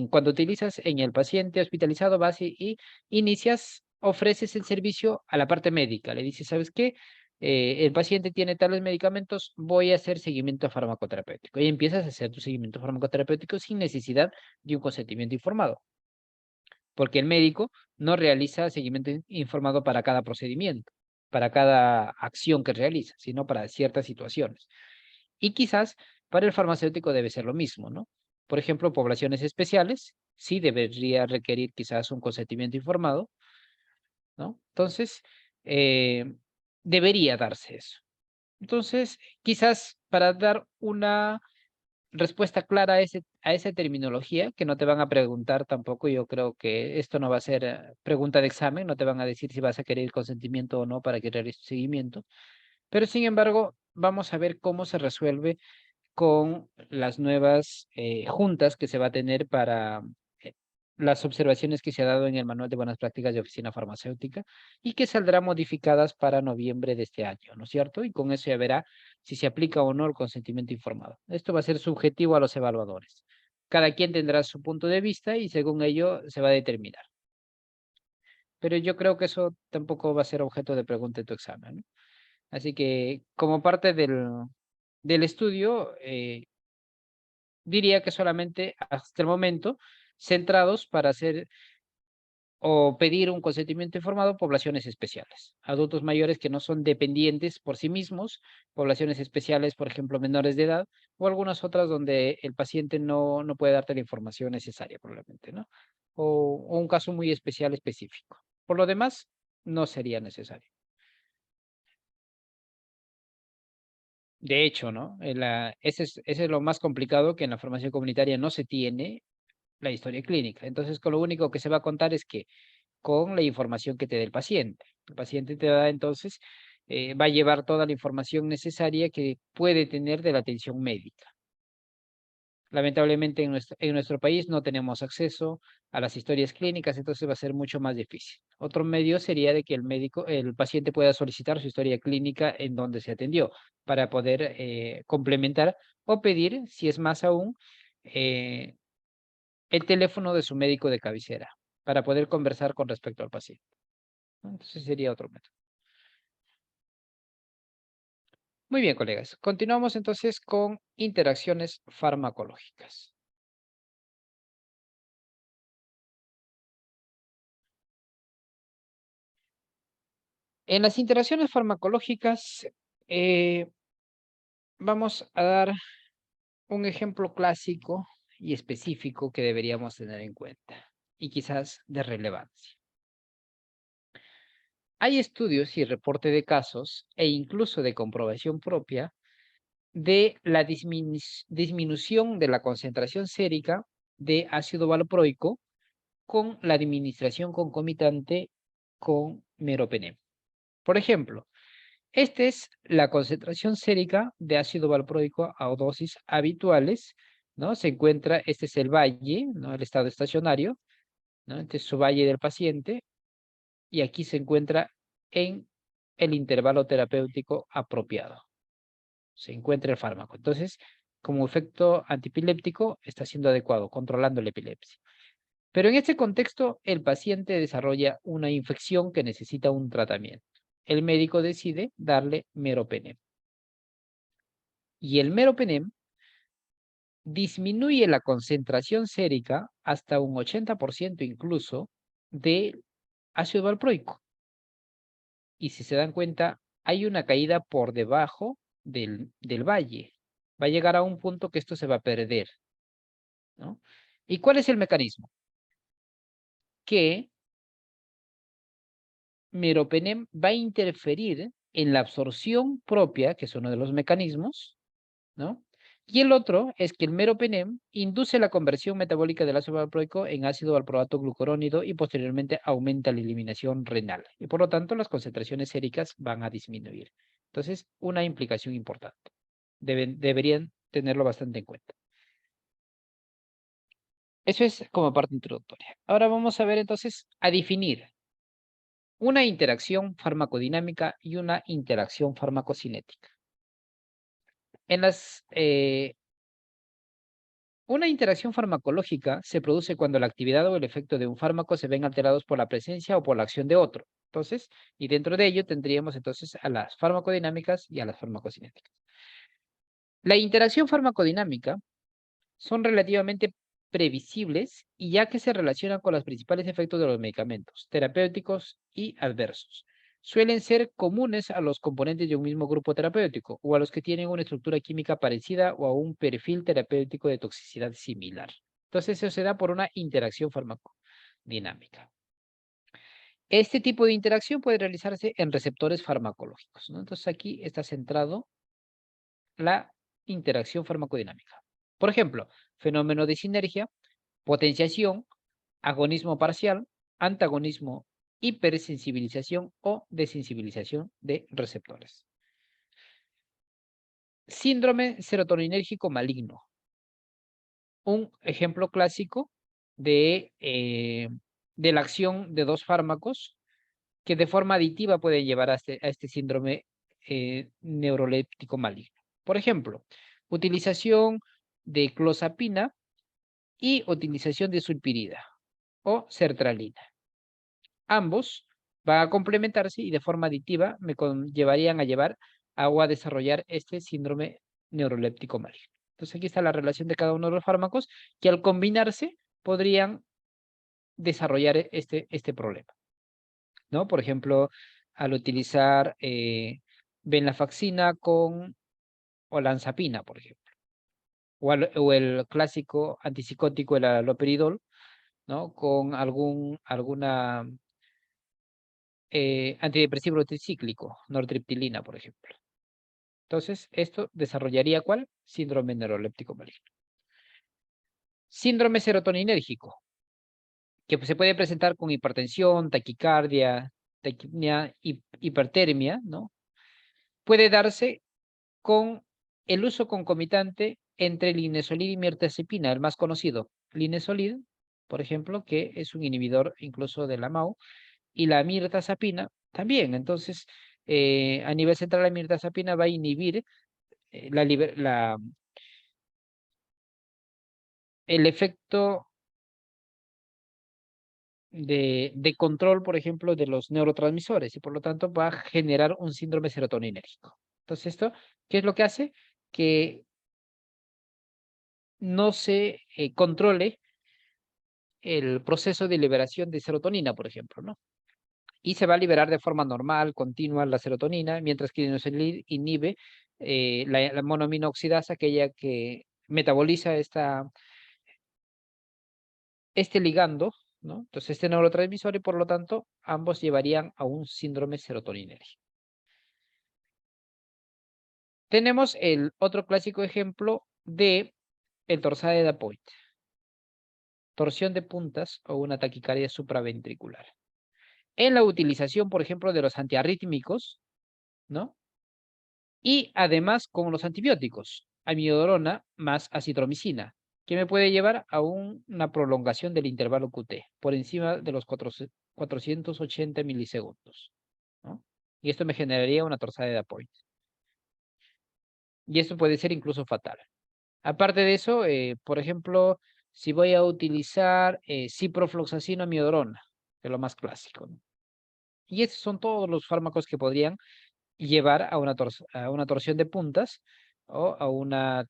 Cuando utilizas en el paciente hospitalizado, vas y inicias, ofreces el servicio a la parte médica. Le dices, ¿sabes qué? El paciente tiene tales medicamentos, voy a hacer seguimiento farmacoterapéutico. Y empiezas a hacer tu seguimiento farmacoterapéutico sin necesidad de un consentimiento informado, porque el médico no realiza seguimiento informado para cada procedimiento, para cada acción que realiza, sino para ciertas situaciones. Y quizás para el farmacéutico debe ser lo mismo, ¿no? Por ejemplo, poblaciones especiales sí debería requerir quizás un consentimiento informado, ¿no? Entonces, debería darse eso. Entonces, quizás para dar una respuesta clara a esa terminología, que no te van a preguntar tampoco, yo creo que esto no va a ser pregunta de examen, no te van a decir si vas a querer consentimiento o no para que realices seguimiento, pero sin embargo, vamos a ver cómo se resuelve con las nuevas juntas que se va a tener para eh, las observaciones que se ha dado en el Manual de Buenas Prácticas de Oficina Farmacéutica y que saldrán modificadas para noviembre de este año, ¿no es cierto? Y con eso ya verá si se aplica o no el consentimiento informado. Esto va a ser subjetivo a los evaluadores. Cada quien tendrá su punto de vista y según ello se va a determinar. Pero yo creo que eso tampoco va a ser objeto de pregunta en tu examen, ¿no? Así que como parte del estudio, diría que solamente hasta el momento centrados para hacer o pedir un consentimiento informado poblaciones especiales, adultos mayores que no son dependientes por sí mismos, poblaciones especiales, por ejemplo, menores de edad, o algunas otras donde el paciente no puede darte la información necesaria, probablemente, ¿no? O un caso muy especial específico. Por lo demás, no sería necesario. De hecho, ¿no? Ese es lo más complicado, que en la formación comunitaria no se tiene la historia clínica. Entonces, con lo único que se va a contar es que con la información que te dé el paciente. El paciente te da entonces, va a llevar toda la información necesaria que puede tener de la atención médica. Lamentablemente en nuestro país no tenemos acceso a las historias clínicas, entonces va a ser mucho más difícil. Otro medio sería de que el paciente pueda solicitar su historia clínica en donde se atendió para poder complementar o pedir, si es más aún, eh, el teléfono de su médico de cabecera para poder conversar con respecto al paciente, ¿no? Entonces sería otro método. Muy bien, colegas. Continuamos entonces con interacciones farmacológicas. En las interacciones farmacológicas, eh, vamos a dar un ejemplo clásico y específico que deberíamos tener en cuenta y quizás de relevancia. Hay estudios y reporte de casos e incluso de comprobación propia de la disminución de la concentración sérica de ácido valproico con la administración concomitante con meropenem. Por ejemplo, esta es la concentración sérica de ácido valproico a dosis habituales, ¿no? Se encuentra, este es el valle, ¿no? El estado estacionario, ¿no? Este es su valle del paciente, y aquí se encuentra en el intervalo terapéutico apropiado. Se encuentra el fármaco. Entonces, como efecto antipiléptico, está siendo adecuado, controlando la epilepsia. Pero en este contexto, el paciente desarrolla una infección que necesita un tratamiento. El médico decide darle meropenem. Y el meropenem disminuye la concentración sérica hasta un 80% incluso de ácido valproico. Y si se dan cuenta, hay una caída por debajo del valle. Va a llegar a un punto que esto se va a perder, ¿no? ¿Y cuál es el mecanismo? Que meropenem va a interferir en la absorción propia, que es uno de los mecanismos, ¿no? Y el otro es que el meropenem induce la conversión metabólica del ácido valproico en ácido valproato glucurónido y posteriormente aumenta la eliminación renal. Y por lo tanto, las concentraciones séricas van a disminuir. Entonces, una implicación importante. Deberían tenerlo bastante en cuenta. Eso es como parte introductoria. Ahora vamos a ver entonces a definir una interacción farmacodinámica y una interacción farmacocinética. Una interacción farmacológica se produce cuando la actividad o el efecto de un fármaco se ven alterados por la presencia o por la acción de otro. Entonces, y dentro de ello tendríamos entonces a las farmacodinámicas y a las farmacocinéticas. La interacción farmacodinámica son relativamente previsibles y ya que se relacionan con los principales efectos de los medicamentos, terapéuticos y adversos. Suelen ser comunes a los componentes de un mismo grupo terapéutico o a los que tienen una estructura química parecida o a un perfil terapéutico de toxicidad similar. Entonces, eso se da por una interacción farmacodinámica. Este tipo de interacción puede realizarse en receptores farmacológicos, ¿no? Entonces, aquí está centrado la interacción farmacodinámica. Por ejemplo, fenómeno de sinergia, potenciación, agonismo parcial, antagonismo, hipersensibilización o desensibilización de receptores. Síndrome serotoninérgico maligno. Un ejemplo clásico de la acción de dos fármacos que de forma aditiva pueden llevar a este síndrome neuroléptico maligno. Por ejemplo, utilización de clozapina y utilización de sulpirida o sertralina. Ambos van a complementarse y de forma aditiva me llevarían a desarrollar este síndrome neuroléptico maligno. Entonces aquí está la relación de cada uno de los fármacos que al combinarse podrían desarrollar este problema, ¿no? Por ejemplo, al utilizar venlafaxina con olanzapina, por ejemplo, o el clásico antipsicótico, el haloperidol, ¿no? Con alguna antidepresivo tricíclico, nortriptilina, por ejemplo. Entonces, esto desarrollaría ¿cuál? Síndrome neuroléptico maligno. Síndrome serotoninérgico, que se puede presentar con hipertensión, taquicardia, taquipnea, hipertermia, ¿no? Puede darse con el uso concomitante entre linezolid y mirtazapina, el más conocido. Linezolid, por ejemplo, que es un inhibidor incluso de la MAO, y la mirtazapina también. Entonces, a nivel central, la mirtazapina va a inhibir el efecto de control, por ejemplo, de los neurotransmisores y por lo tanto va a generar un síndrome serotoninérgico. Entonces, esto, ¿qué es lo que hace? Que no se controle el proceso de liberación de serotonina, por ejemplo, ¿no? Y se va a liberar de forma normal, continua, la serotonina, mientras que el inhibe la monoamina oxidasa, aquella que metaboliza este ligando, ¿no? Entonces, este neurotransmisor y por lo tanto, ambos llevarían a un síndrome serotoninérgico. Tenemos el otro clásico ejemplo de el torsade de Apoit, torsión de puntas o una taquicardia supraventricular. En la utilización, por ejemplo, de los antiarrítmicos, ¿no? Y además con los antibióticos, amiodarona más acitromicina, que me puede llevar a una prolongación del intervalo QT por encima de los 480 milisegundos, ¿no? Y esto me generaría una torsade de Apoit. Y esto puede ser incluso fatal. Aparte de eso, por ejemplo, si voy a utilizar ciprofloxacino amiodarona, que es lo más clásico, ¿no? Y estos son todos los fármacos que podrían llevar a una torsión de puntas o a una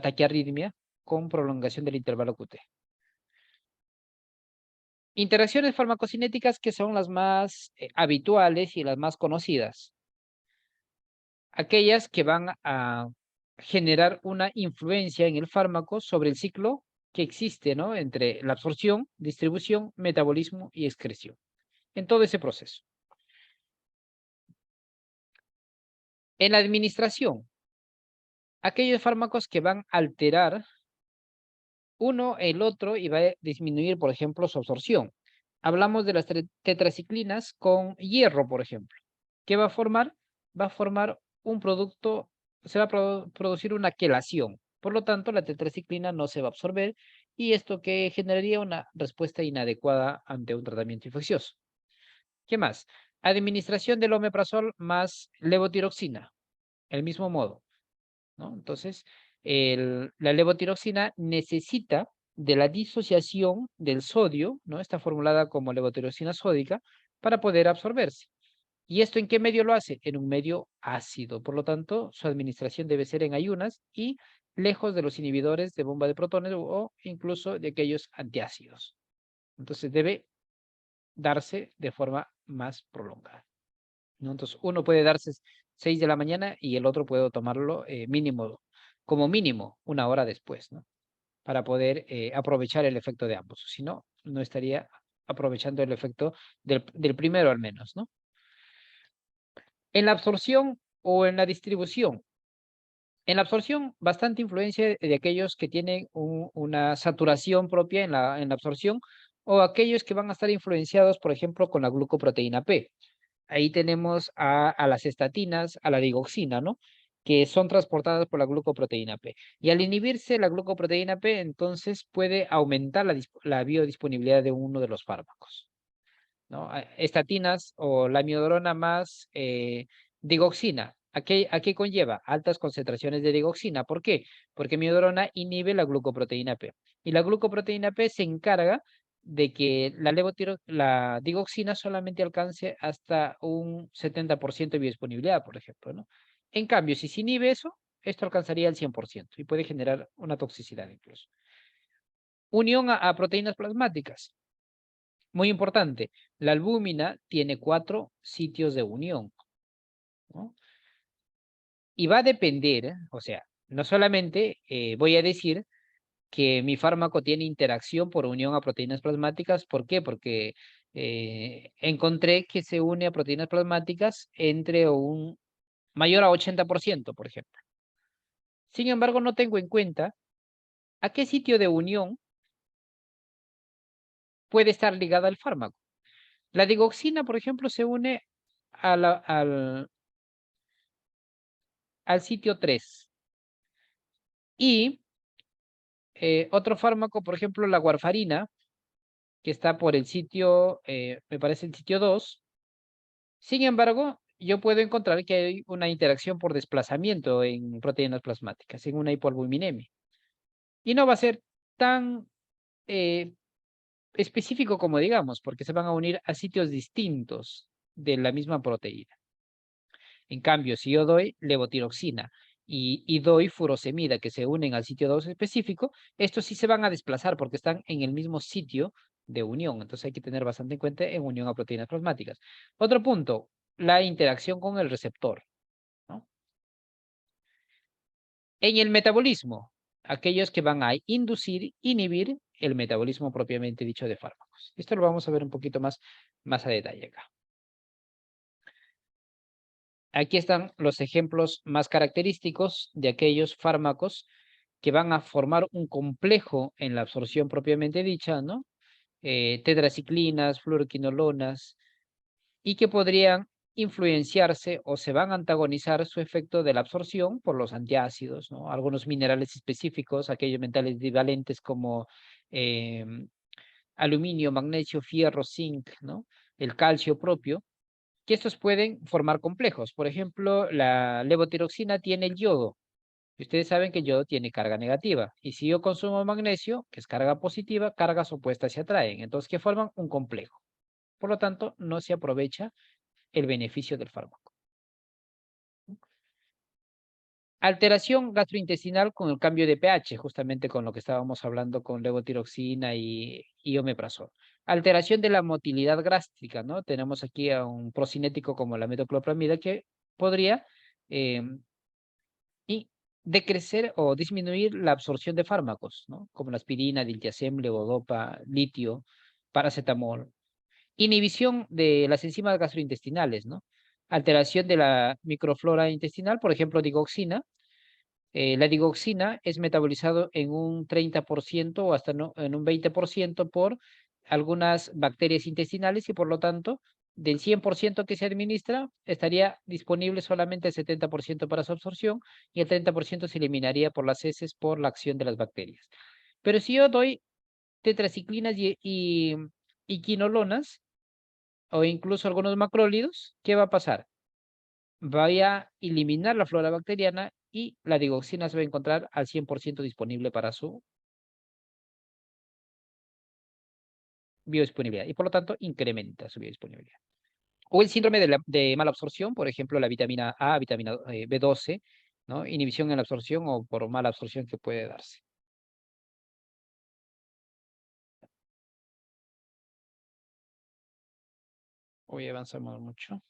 taquiarritmia con prolongación del intervalo QT. Interacciones farmacocinéticas que son las más habituales y las más conocidas. aquellas que van a generar una influencia en el fármaco sobre el ciclo que existe, ¿no? Entre la absorción, distribución, metabolismo y excreción, en todo ese proceso. En la administración, aquellos fármacos que van a alterar uno el otro y va a disminuir, por ejemplo, su absorción. Hablamos de las tetraciclinas con hierro, por ejemplo. ¿Qué va a formar? Va a formar un producto, se va a producir una quelación. Por lo tanto, la tetraciclina no se va a absorber y esto que generaría una respuesta inadecuada ante un tratamiento infeccioso. ¿Qué más? Administración del omeprazol más levotiroxina, el mismo modo, ¿no? Entonces, la levotiroxina necesita de la disociación del sodio, ¿no? Está formulada como levotiroxina sódica para poder absorberse. ¿Y esto en qué medio lo hace? En un medio ácido. Por lo tanto, su administración debe ser en ayunas y lejos de los inhibidores de bomba de protones o incluso de aquellos antiácidos. Entonces, debe darse de forma más prolongada, ¿no? Entonces, uno puede darse 6 de la mañana y el otro puede tomarlo mínimo, como mínimo, 1 hora después, ¿no? Para poder aprovechar el efecto de ambos. Si no, no estaría aprovechando el efecto del primero al menos, ¿no? En la absorción o en la distribución. En la absorción, bastante influencia de aquellos que tienen una saturación propia en la absorción o aquellos que van a estar influenciados, por ejemplo, con la glucoproteína P. Ahí tenemos a las estatinas, a la digoxina, ¿no? Que son transportadas por la glucoproteína P. Y al inhibirse la glucoproteína P, entonces puede aumentar la biodisponibilidad de uno de los fármacos, ¿no? Estatinas o la amiodarona más digoxina. ¿A qué conlleva? Altas concentraciones de digoxina. ¿Por qué? Porque amiodarona inhibe la glucoproteína P. Y la glucoproteína P se encarga de que la digoxina solamente alcance hasta un 70% de biodisponibilidad, por ejemplo, ¿no? En cambio, si se inhibe eso, esto alcanzaría el 100% y puede generar una toxicidad incluso. Unión a proteínas plasmáticas. Muy importante, la albúmina tiene 4 sitios de unión, ¿no? Y va a depender, o sea, no solamente voy a decir que mi fármaco tiene interacción por unión a proteínas plasmáticas. ¿Por qué? Porque encontré que se une a proteínas plasmáticas entre un mayor a 80%, por ejemplo. Sin embargo, no tengo en cuenta a qué sitio de unión puede estar ligada al fármaco. La digoxina, por ejemplo, se une al sitio 3. Y otro fármaco, por ejemplo, la warfarina, que está por el sitio, me parece el sitio 2. Sin embargo, yo puedo encontrar que hay una interacción por desplazamiento en proteínas plasmáticas, en una hipoalbuminemia. Y no va a ser tan eh, específico como digamos, porque se van a unir a sitios distintos de la misma proteína. En cambio, si yo doy levotiroxina y doy furosemida que se unen al sitio 2 específico, estos sí se van a desplazar porque están en el mismo sitio de unión. Entonces hay que tener bastante en cuenta en unión a proteínas plasmáticas. Otro punto, la interacción con el receptor, ¿no? En el metabolismo, aquellos que van a inducir, inhibir el metabolismo propiamente dicho de fármacos. Esto lo vamos a ver un poquito más a detalle acá. Aquí están los ejemplos más característicos de aquellos fármacos que van a formar un complejo en la absorción propiamente dicha, ¿no? Tetraciclinas, fluoroquinolonas, y que podrían influenciarse o se van a antagonizar su efecto de la absorción por los antiácidos, ¿no? Algunos minerales específicos, aquellos metales divalentes como aluminio, magnesio, fierro, zinc, ¿no? El calcio propio, que estos pueden formar complejos. Por ejemplo, la levotiroxina tiene el yodo. Y ustedes saben que el yodo tiene carga negativa. Y si yo consumo magnesio, que es carga positiva, cargas opuestas se atraen. Entonces, ¿qué forman? Un complejo. Por lo tanto, no se aprovecha el beneficio del fármaco. Alteración gastrointestinal con el cambio de pH, justamente con lo que estábamos hablando con levotiroxina y omeprazol. Alteración de la motilidad gástrica, ¿no? Tenemos aquí a un procinético como la metoclopramida que podría y decrecer o disminuir la absorción de fármacos, ¿no? Como la aspirina, diltiazem, levodopa, litio, paracetamol. Inhibición de las enzimas gastrointestinales, ¿no? Alteración de la microflora intestinal, por ejemplo, digoxina. La digoxina es metabolizado en un 30% o hasta en un 20% por algunas bacterias intestinales y por lo tanto, del 100% que se administra, estaría disponible solamente el 70% para su absorción y el 30% se eliminaría por las heces por la acción de las bacterias. Pero si yo doy tetraciclinas y quinolonas o incluso algunos macrólidos, ¿qué va a pasar? Voy a eliminar la flora bacteriana y la digoxina se va a encontrar al 100% disponible para su biodisponibilidad y por lo tanto incrementa su biodisponibilidad. O el síndrome de mala absorción, por ejemplo, la vitamina A, vitamina B12, ¿no? Inhibición en la absorción o por mala absorción que puede darse. Hoy avanzamos mucho.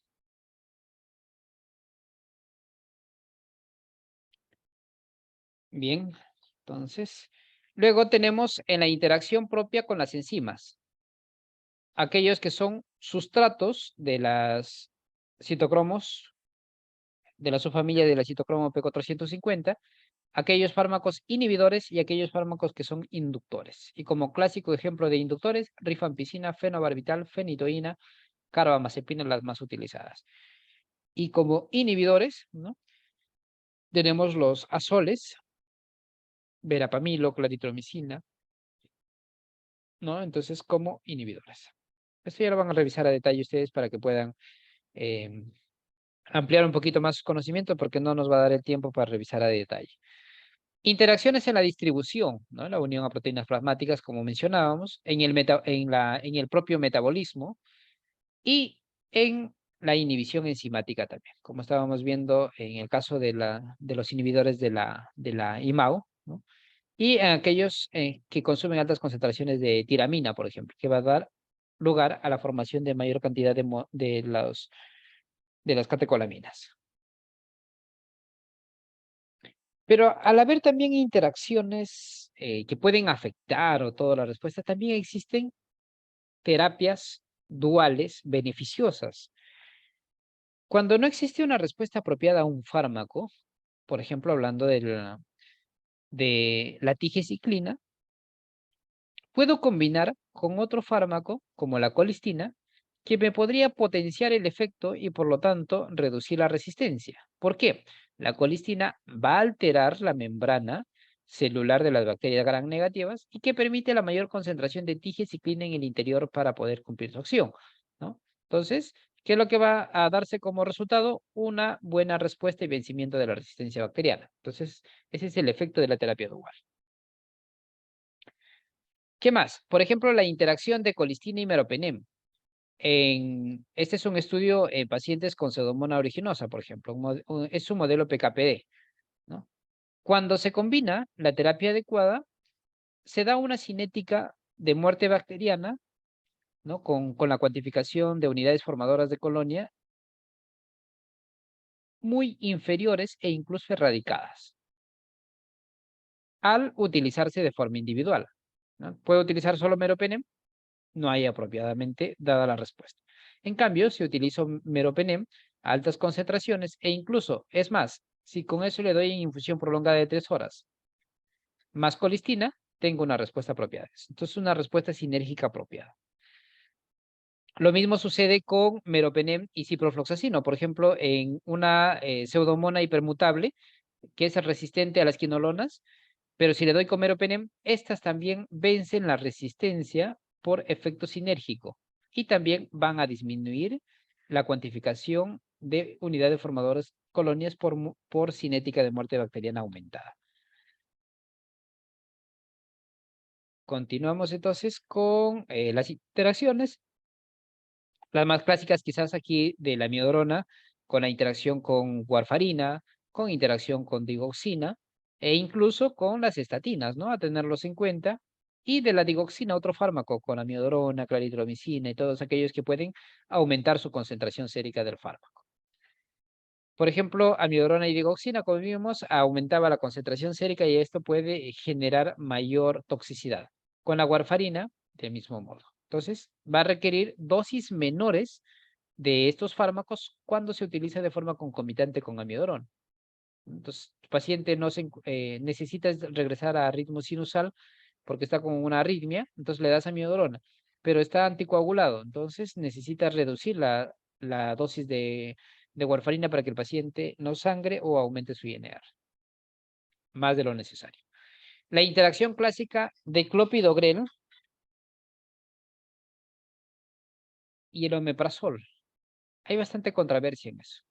Bien, entonces, luego tenemos en la interacción propia con las enzimas, aquellos que son sustratos de las citocromos de la subfamilia de la citocromo P450, aquellos fármacos inhibidores y aquellos fármacos que son inductores. Y como clásico ejemplo de inductores, rifampicina, fenobarbital, fenitoína, carbamazepina, las más utilizadas. Y como inhibidores, ¿no? Tenemos los azoles, verapamilo, claritromicina, ¿no? Entonces, como inhibidores. Esto ya lo van a revisar a detalle ustedes para que puedan ampliar un poquito más su conocimiento porque no nos va a dar el tiempo para revisar a detalle. Interacciones en la distribución, ¿no? La unión a proteínas plasmáticas, como mencionábamos, en el propio metabolismo y en la inhibición enzimática también, como estábamos viendo en el caso de los inhibidores de la IMAO, ¿no? Y en aquellos que consumen altas concentraciones de tiramina, por ejemplo, que va a dar lugar a la formación de mayor cantidad de las catecolaminas. Pero al haber también interacciones que pueden afectar o toda la respuesta, también existen terapias duales beneficiosas. Cuando no existe una respuesta apropiada a un fármaco, por ejemplo, hablando de la tigecyclina, puedo combinar con otro fármaco, como la colistina, que me podría potenciar el efecto y por lo tanto reducir la resistencia. ¿Por qué? La colistina va a alterar la membrana celular de las bacterias gram negativas y que permite la mayor concentración de tigecyclina en el interior para poder cumplir su acción, ¿no? Entonces, ¿qué es lo que va a darse como resultado? Una buena respuesta y vencimiento de la resistencia bacteriana. Entonces, ese es el efecto de la terapia dual. ¿Qué más? Por ejemplo, la interacción de colistina y meropenem. Este es un estudio en pacientes con Pseudomonas aeruginosa, por ejemplo. Es un modelo PKPD, ¿no? Cuando se combina la terapia adecuada, se da una cinética de muerte bacteriana, ¿no? Con la cuantificación de unidades formadoras de colonia muy inferiores e incluso erradicadas al utilizarse de forma individual, ¿no? Puede utilizar solo meropenem, no hay apropiadamente dada la respuesta. En cambio, si utilizo meropenem a altas concentraciones e incluso, es más, si con eso le doy en infusión prolongada de 3 horas más colistina, tengo una respuesta apropiada. Entonces, una respuesta sinérgica apropiada. Lo mismo sucede con meropenem y ciprofloxacino. Por ejemplo, en una pseudomona hipermutable, que es resistente a las quinolonas, pero si le doy con meropenem, estas también vencen la resistencia por efecto sinérgico y también van a disminuir la cuantificación de unidades formadoras colonias por cinética de muerte bacteriana aumentada. Continuamos entonces con las interacciones. Las más clásicas quizás aquí de la miodrona, con la interacción con warfarina, con interacción con digoxina, e incluso con las estatinas, ¿no? A tenerlos en cuenta. Y de la digoxina, otro fármaco, con la miodrona, claritromicina y todos aquellos que pueden aumentar su concentración sérica del fármaco. Por ejemplo, amiodarona y digoxina, como vimos, aumentaba la concentración sérica y esto puede generar mayor toxicidad. Con la warfarina, del mismo modo. Entonces, va a requerir dosis menores de estos fármacos cuando se utiliza de forma concomitante con amiodarona. Entonces, el paciente no necesita regresar a ritmo sinusal porque está con una arritmia, entonces le das amiodarona, pero está anticoagulado, entonces necesita reducir la dosis de warfarina para que el paciente no sangre o aumente su INR, más de lo necesario. La interacción clásica de clopidogrel y el omeprazol. Hay bastante controversia en eso.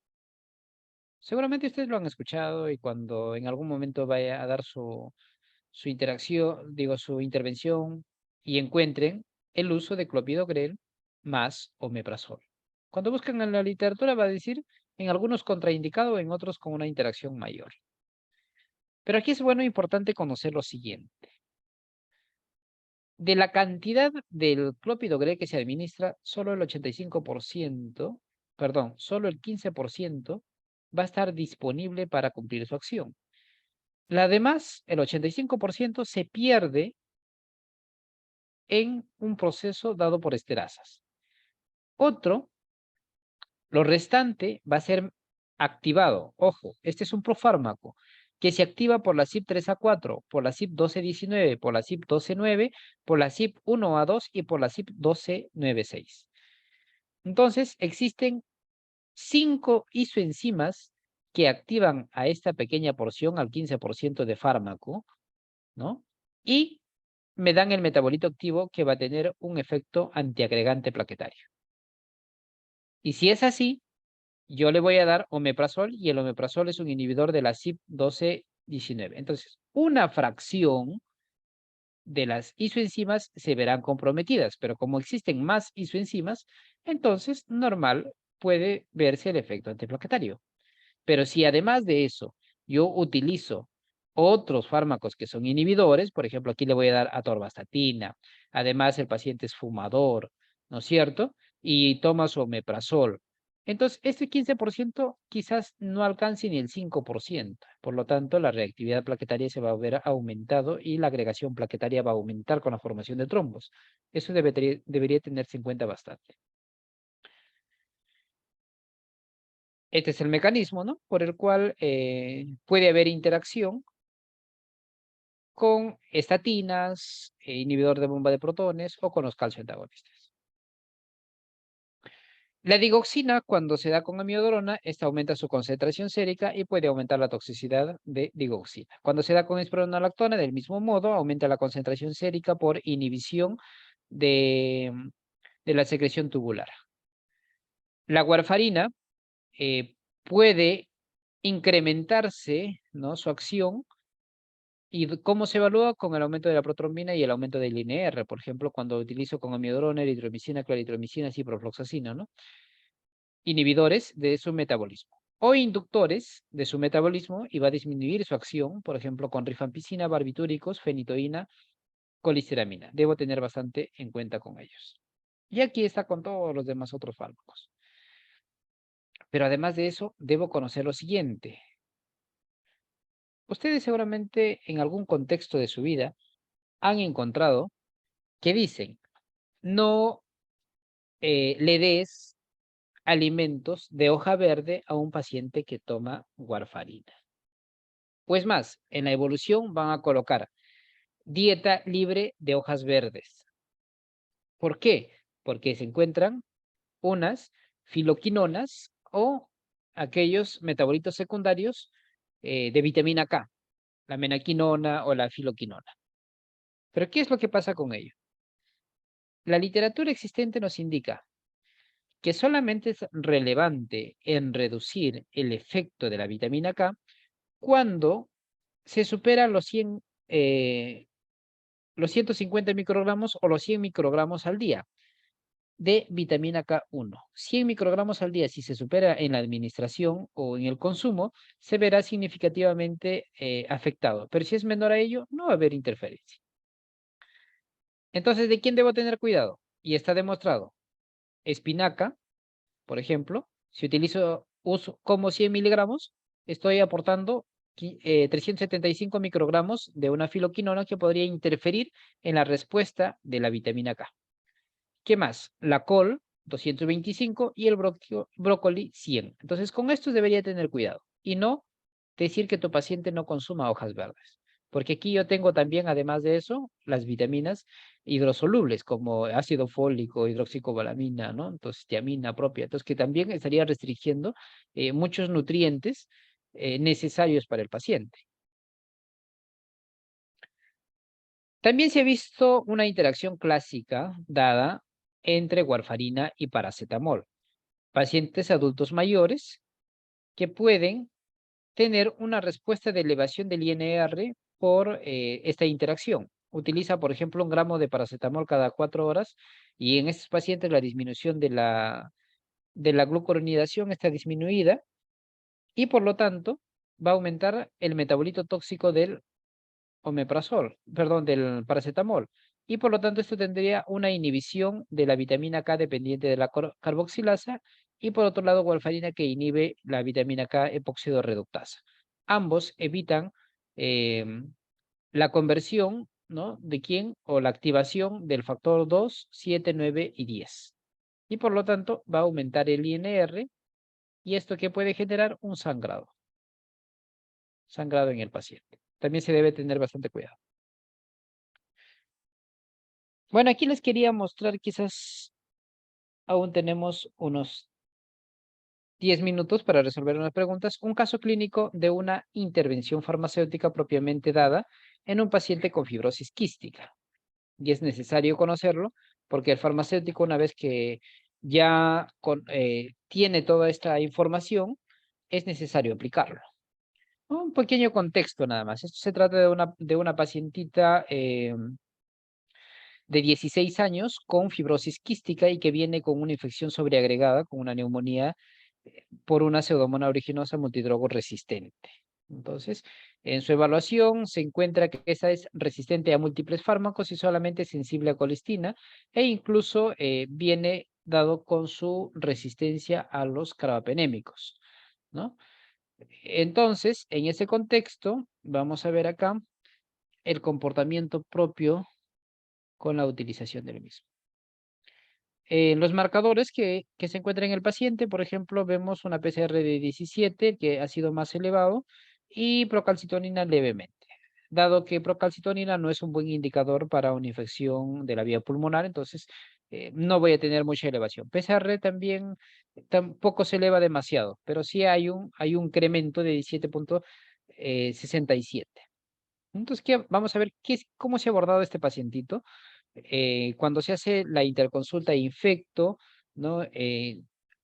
Seguramente ustedes lo han escuchado y cuando en algún momento vaya a dar su interacción, digo, su intervención y encuentren el uso de clopidogrel más omeprazol. Cuando buscan en la literatura va a decir en algunos contraindicado, en otros con una interacción mayor. Pero aquí es bueno e importante conocer lo siguiente. De la cantidad del clopidogrel que se administra, solo el 85%, perdón, solo el 15% va a estar disponible para cumplir su acción. La demás, el 85%, se pierde en un proceso dado por esterasas. Lo restante va a ser activado. Ojo, este es un profármaco que se activa por la CYP3A4, por la CYP1219, por la CYP129, por la CYP1A2 y por la CYP1296. Entonces, existen 5 isoenzimas que activan a esta pequeña porción, al 15% de fármaco, ¿no? Y me dan el metabolito activo que va a tener un efecto antiagregante plaquetario. Y si es así, yo le voy a dar omeprazol y el omeprazol es un inhibidor de la CYP1219. Entonces, una fracción de las isoenzimas se verán comprometidas, pero como existen más isoenzimas, entonces normal puede verse el efecto antiplaquetario. Pero si además de eso yo utilizo otros fármacos que son inhibidores, por ejemplo, aquí le voy a dar atorvastatina, además el paciente es fumador, ¿no es cierto? Y toma su omeprazol. Entonces, este 15% quizás no alcance ni el 5%. Por lo tanto, la reactividad plaquetaria se va a ver aumentado y la agregación plaquetaria va a aumentar con la formación de trombos. Eso debería tenerse en cuenta bastante. Este es el mecanismo, ¿no? Por el cual puede haber interacción con estatinas, inhibidor de bomba de protones o con los calcio antagonistas. La digoxina, cuando se da con amiodarona, esta aumenta su concentración sérica y puede aumentar la toxicidad de digoxina. Cuando se da con espironolactona, del mismo modo, aumenta la concentración sérica por inhibición de la secreción tubular. La warfarina puede incrementarse, ¿no?, su acción. ¿Y cómo se evalúa? Con el aumento de la protrombina y el aumento del INR, por ejemplo, cuando utilizo con amiodarona, eritromicina, claritromicina, ciprofloxacina, ¿no? Inhibidores de su metabolismo. O inductores de su metabolismo y va a disminuir su acción, por ejemplo, con rifampicina, barbitúricos, fenitoína, colisteramina. Debo tener bastante en cuenta con ellos. Y aquí está con todos los demás otros fármacos. Pero además de eso, debo conocer lo siguiente. Ustedes seguramente en algún contexto de su vida han encontrado que dicen, no le des alimentos de hoja verde a un paciente que toma warfarina. Pues más, en la evolución van a colocar dieta libre de hojas verdes. ¿Por qué? Porque se encuentran unas filoquinonas o aquellos metabolitos secundarios de vitamina K, la menaquinona o la filoquinona. ¿Pero qué es lo que pasa con ello? La literatura existente nos indica que solamente es relevante en reducir el efecto de la vitamina K cuando se superan los 150 microgramos o los 100 microgramos al día de vitamina K1. 100 microgramos al día, si se supera en la administración o en el consumo, se verá significativamente afectado. Pero si es menor a ello, no va a haber interferencia. Entonces, ¿de quién debo tener cuidado? Y está demostrado. Espinaca, por ejemplo, si utilizo uso, como 100 miligramos, estoy aportando 375 microgramos de una filoquinona que podría interferir en la respuesta de la vitamina K. ¿Qué más? La col, 225 y el brócoli, 100. Entonces, con esto debería tener cuidado y no decir que tu paciente no consuma hojas verdes. Porque aquí yo tengo también, además de eso, las vitaminas hidrosolubles como ácido fólico, hidroxicobalamina, ¿no? Entonces, tiamina propia. Entonces, que también estaría restringiendo muchos nutrientes necesarios para el paciente. También se ha visto una interacción clásica dada entre warfarina y paracetamol. Pacientes adultos mayores que pueden tener una respuesta de elevación del INR por esta interacción. Utiliza, por ejemplo, 1 gramo de paracetamol cada 4 horas y en estos pacientes la disminución de la glucuronidación está disminuida y por lo tanto va a aumentar el metabolito tóxico del omeprazol, perdón, del paracetamol. Y por lo tanto esto tendría una inhibición de la vitamina K dependiente de la carboxilasa y por otro lado warfarina que inhibe la vitamina K epóxido reductasa. Ambos evitan la conversión, ¿no? ¿De quién? O la activación del factor 2, 7, 9 y 10. Y por lo tanto va a aumentar el INR y esto que puede generar un sangrado en el paciente. También se debe tener bastante cuidado. Bueno, aquí les quería mostrar, quizás aún tenemos unos 10 minutos para resolver unas preguntas, un caso clínico de una intervención farmacéutica propiamente dada en un paciente con fibrosis quística. Y es necesario conocerlo porque el farmacéutico, una vez que ya tiene toda esta información, es necesario aplicarlo. Un pequeño contexto nada más. Esto se trata de una pacientita de 16 años con fibrosis quística y que viene con una infección sobreagregada, con una neumonía por una pseudomonas aeruginosa multidrogo resistente. Entonces, en su evaluación se encuentra que esa es resistente a múltiples fármacos y solamente sensible a colistina e incluso viene dado con su resistencia a los carbapenémicos, ¿no? Entonces, en ese contexto, vamos a ver acá el comportamiento propio con la utilización del mismo. Los marcadores que se encuentran en el paciente, por ejemplo, vemos una PCR de 17 que ha sido más elevado y procalcitonina levemente. Dado que procalcitonina no es un buen indicador para una infección de la vía pulmonar, entonces no voy a tener mucha elevación. PCR también tampoco se eleva demasiado, pero sí hay un incremento de 17.67. Entonces, vamos a ver cómo se ha abordado este pacientito. Cuando se hace la interconsulta infecto, ¿no?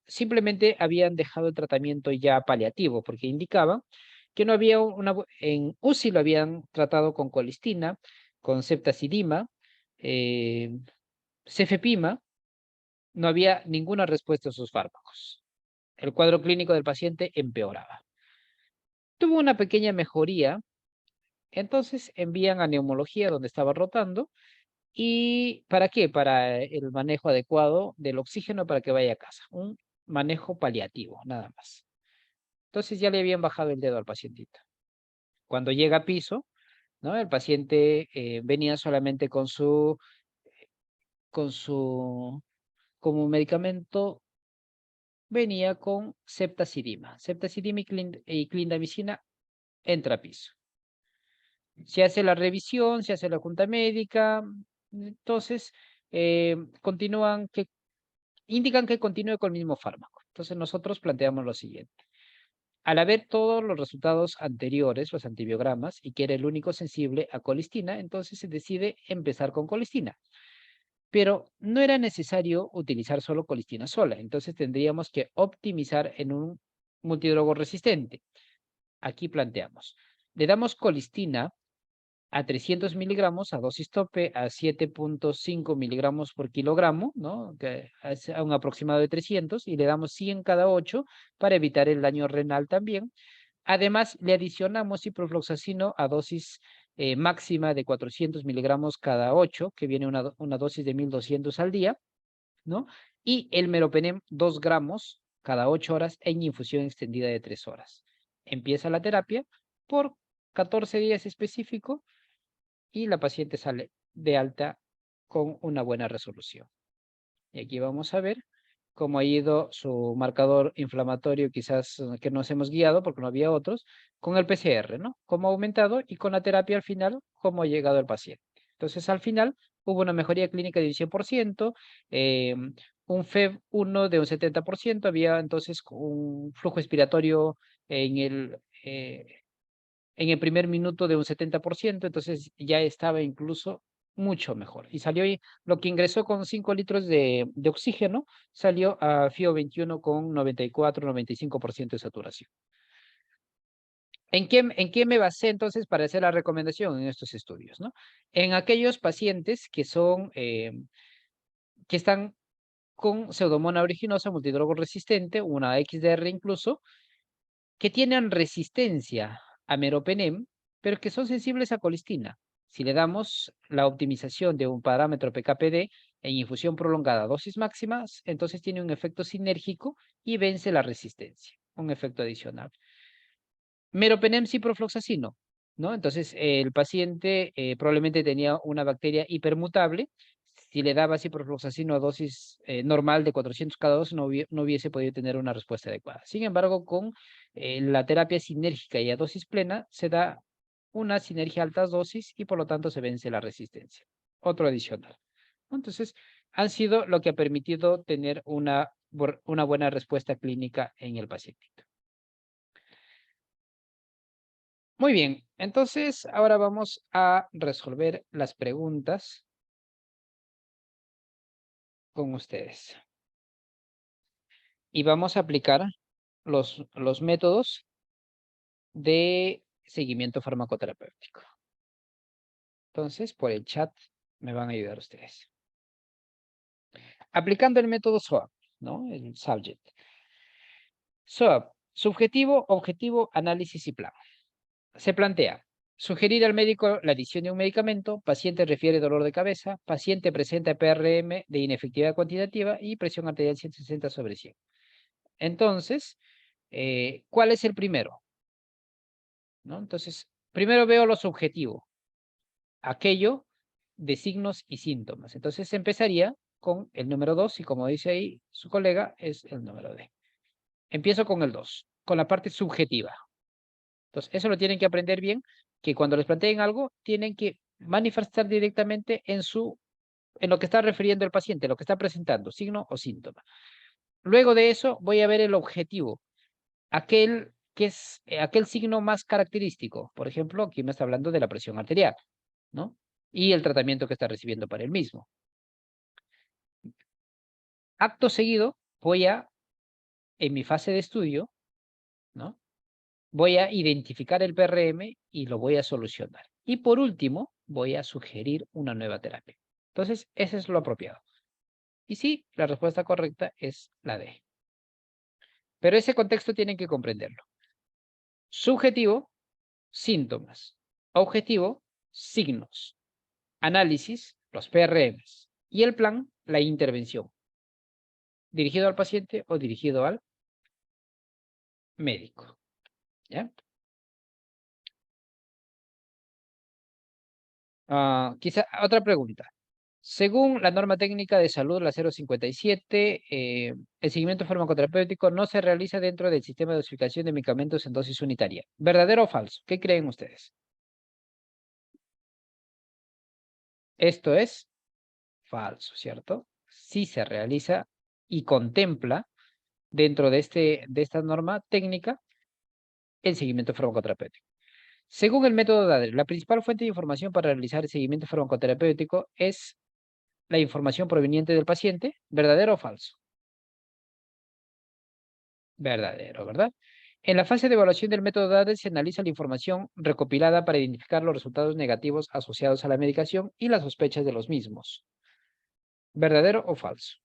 Simplemente habían dejado el tratamiento ya paliativo, porque indicaba que no había en UCI lo habían tratado con colistina, con ceftazidima, cefepima, no había ninguna respuesta a sus fármacos. El cuadro clínico del paciente empeoraba. Tuvo una pequeña mejoría, entonces envían a neumología donde estaba rotando. ¿Y para qué? Para el manejo adecuado del oxígeno para que vaya a casa. Un manejo paliativo, nada más. Entonces ya le habían bajado el dedo al pacientito. Cuando llega a piso, ¿no? El paciente venía solamente con su, como medicamento, venía con ceftazidima y clindamicina entra a piso. Se hace la revisión, se hace la junta médica, entonces indican que continúe con el mismo fármaco. Entonces nosotros planteamos lo siguiente. Al haber todos los resultados anteriores, los antibiogramas, y que era el único sensible a colistina, entonces se decide empezar con colistina. Pero no era necesario utilizar solo colistina sola, entonces tendríamos que optimizar en un multidrogo resistente. Aquí planteamos, le damos colistina a 300 miligramos a dosis tope a 7.5 miligramos por kilogramo, ¿no? Que es a un aproximado de 300 y le damos 100 cada 8 para evitar el daño renal también. Además, le adicionamos ciprofloxacino a dosis máxima de 400 miligramos cada 8, que viene una dosis de 1200 al día, ¿no? Y el meropenem 2 gramos cada 8 horas en infusión extendida de 3 horas. Empieza la terapia por 14 días específico y la paciente sale de alta con una buena resolución. Y aquí vamos a ver cómo ha ido su marcador inflamatorio, quizás que nos hemos guiado porque no había otros, con el PCR, ¿no? Cómo ha aumentado y con la terapia al final, cómo ha llegado el paciente. Entonces, al final, hubo una mejoría clínica de un 100%, un FEV1 de un 70%, había entonces un flujo expiratorio en el primer minuto de un 70%, entonces ya estaba incluso mucho mejor. Y salió ahí, lo que ingresó con 5 litros de oxígeno, salió a FIO 21 con 94-95% de saturación. ¿En qué me basé entonces para hacer la recomendación en estos estudios, ¿no? En aquellos pacientes que están con pseudomonas aeruginosa multidrogo resistente, una XDR incluso, que tienen resistencia a meropenem, pero que son sensibles a colistina. Si le damos la optimización de un parámetro PKPD en infusión prolongada a dosis máximas, entonces tiene un efecto sinérgico y vence la resistencia, un efecto adicional. Meropenem ciprofloxacino, ¿no? Entonces el paciente probablemente tenía una bacteria hipermutable. Si le daba ciprofloxacino a dosis normal de 400 cada dosis, no hubiese podido tener una respuesta adecuada. Sin embargo, con la terapia sinérgica y a dosis plena, se da una sinergia a altas dosis y por lo tanto se vence la resistencia. Otro adicional. Entonces, han sido lo que ha permitido tener una buena respuesta clínica en el paciente. Muy bien, entonces ahora vamos a resolver las preguntas con ustedes. Y vamos a aplicar los métodos de seguimiento farmacoterapéutico. Entonces, por el chat me van a ayudar ustedes. Aplicando el método SWOP, ¿no? El subject. SWOP, subjetivo, objetivo, análisis y plan. Se plantea: sugerir al médico la adición de un medicamento, paciente refiere dolor de cabeza, paciente presenta PRM de inefectividad cuantitativa y presión arterial 160/100. Entonces, ¿cuál es el primero? ¿No? Entonces, primero veo lo subjetivo, aquello de signos y síntomas. Entonces, empezaría con el número 2 y como dice ahí su colega, es el número D. Empiezo con el 2, con la parte subjetiva. Entonces, eso lo tienen que aprender bien, que cuando les planteen algo, tienen que manifestar directamente en lo que está refiriendo el paciente, lo que está presentando, signo o síntoma. Luego de eso, voy a ver el objetivo, aquel que es aquel signo más característico. Por ejemplo, aquí me está hablando de la presión arterial, ¿no? Y el tratamiento que está recibiendo para el mismo. Acto seguido, en mi fase de estudio, ¿no? Voy a identificar el PRM y lo voy a solucionar. Y por último, voy a sugerir una nueva terapia. Entonces, ese es lo apropiado. Y sí, la respuesta correcta es la D. Pero ese contexto tienen que comprenderlo. Subjetivo, síntomas. Objetivo, signos. Análisis, los PRMs. Y el plan, la intervención. Dirigido al paciente o dirigido al médico. ¿Ya? Quizá otra pregunta. Según la norma técnica de salud, la 057, el seguimiento farmacoterapéutico no se realiza dentro del sistema de dosificación de medicamentos en dosis unitaria. ¿Verdadero o falso? ¿Qué creen ustedes? Esto es falso, ¿cierto? Sí se realiza y contempla dentro de esta norma técnica el seguimiento farmacoterapéutico. Según el método DADER, la principal fuente de información para realizar el seguimiento farmacoterapéutico es la información proveniente del paciente. ¿Verdadero o falso? Verdadero, ¿verdad? En la fase de evaluación del método DADER se analiza la información recopilada para identificar los resultados negativos asociados a la medicación y las sospechas de los mismos. ¿Verdadero o falso?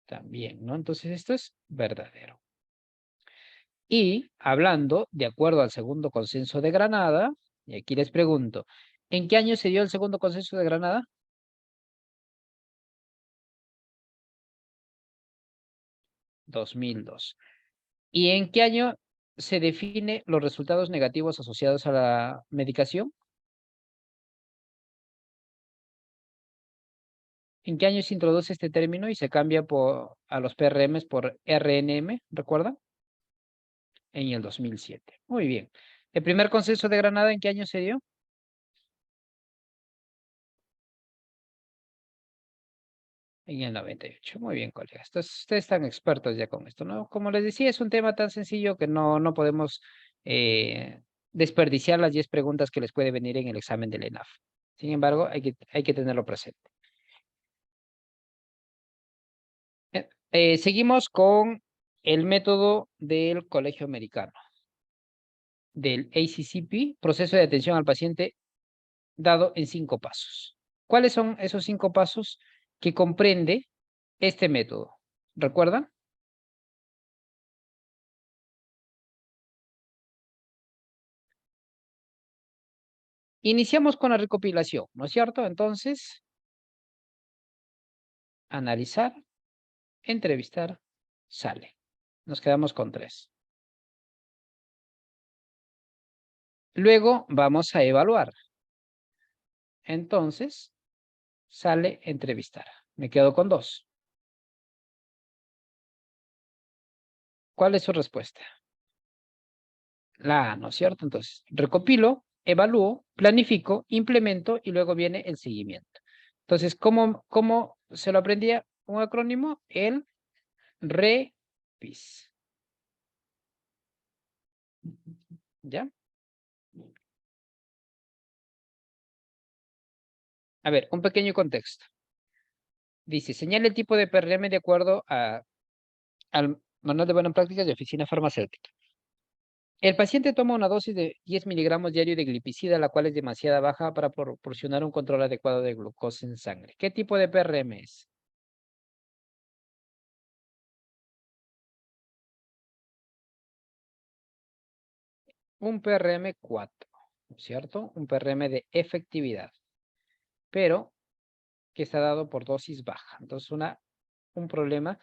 También, ¿no? Entonces esto es verdadero. Y hablando, de acuerdo al segundo consenso de Granada, y aquí les pregunto, ¿en qué año se dio el segundo consenso de Granada? 2002. ¿Y en qué año se define los resultados negativos asociados a la medicación? ¿En qué año se introduce este término y se cambia a los PRMs por RNM? ¿Recuerdan? En el 2007. Muy bien. ¿El primer consenso de Granada en qué año se dio? En el 98. Muy bien, colegas. Entonces, ustedes están expertos ya con esto, ¿no? Como les decía, es un tema tan sencillo que no podemos eh, desperdiciar las 10 preguntas que les puede venir en el examen del ENAF. Sin embargo, hay que tenerlo presente. Seguimos con el método del Colegio Americano, del ACCP, proceso de atención al paciente dado en 5 pasos. ¿Cuáles son esos 5 pasos que comprende este método? ¿Recuerdan? Iniciamos con la recopilación, ¿no es cierto? Entonces, analizar, entrevistar, sale. Nos quedamos con 3. Luego vamos a evaluar. Entonces, sale entrevistar. Me quedo con 2. ¿Cuál es su respuesta? La A, ¿no es cierto? Entonces, recopilo, evalúo, planifico, implemento y luego viene el seguimiento. Entonces, ¿cómo se lo aprendía un acrónimo? El REPIS. ¿Ya? A ver, un pequeño contexto. Dice, señala el tipo de PRM de acuerdo al Manual de Buenas Prácticas de Oficina Farmacéutica. El paciente toma una dosis de 10 miligramos diario de glipicida, la cual es demasiado baja para proporcionar un control adecuado de glucosa en sangre. ¿Qué tipo de PRM es? Un PRM 4, ¿no es cierto? Un PRM de efectividad, pero que está dado por dosis baja. Entonces, un problema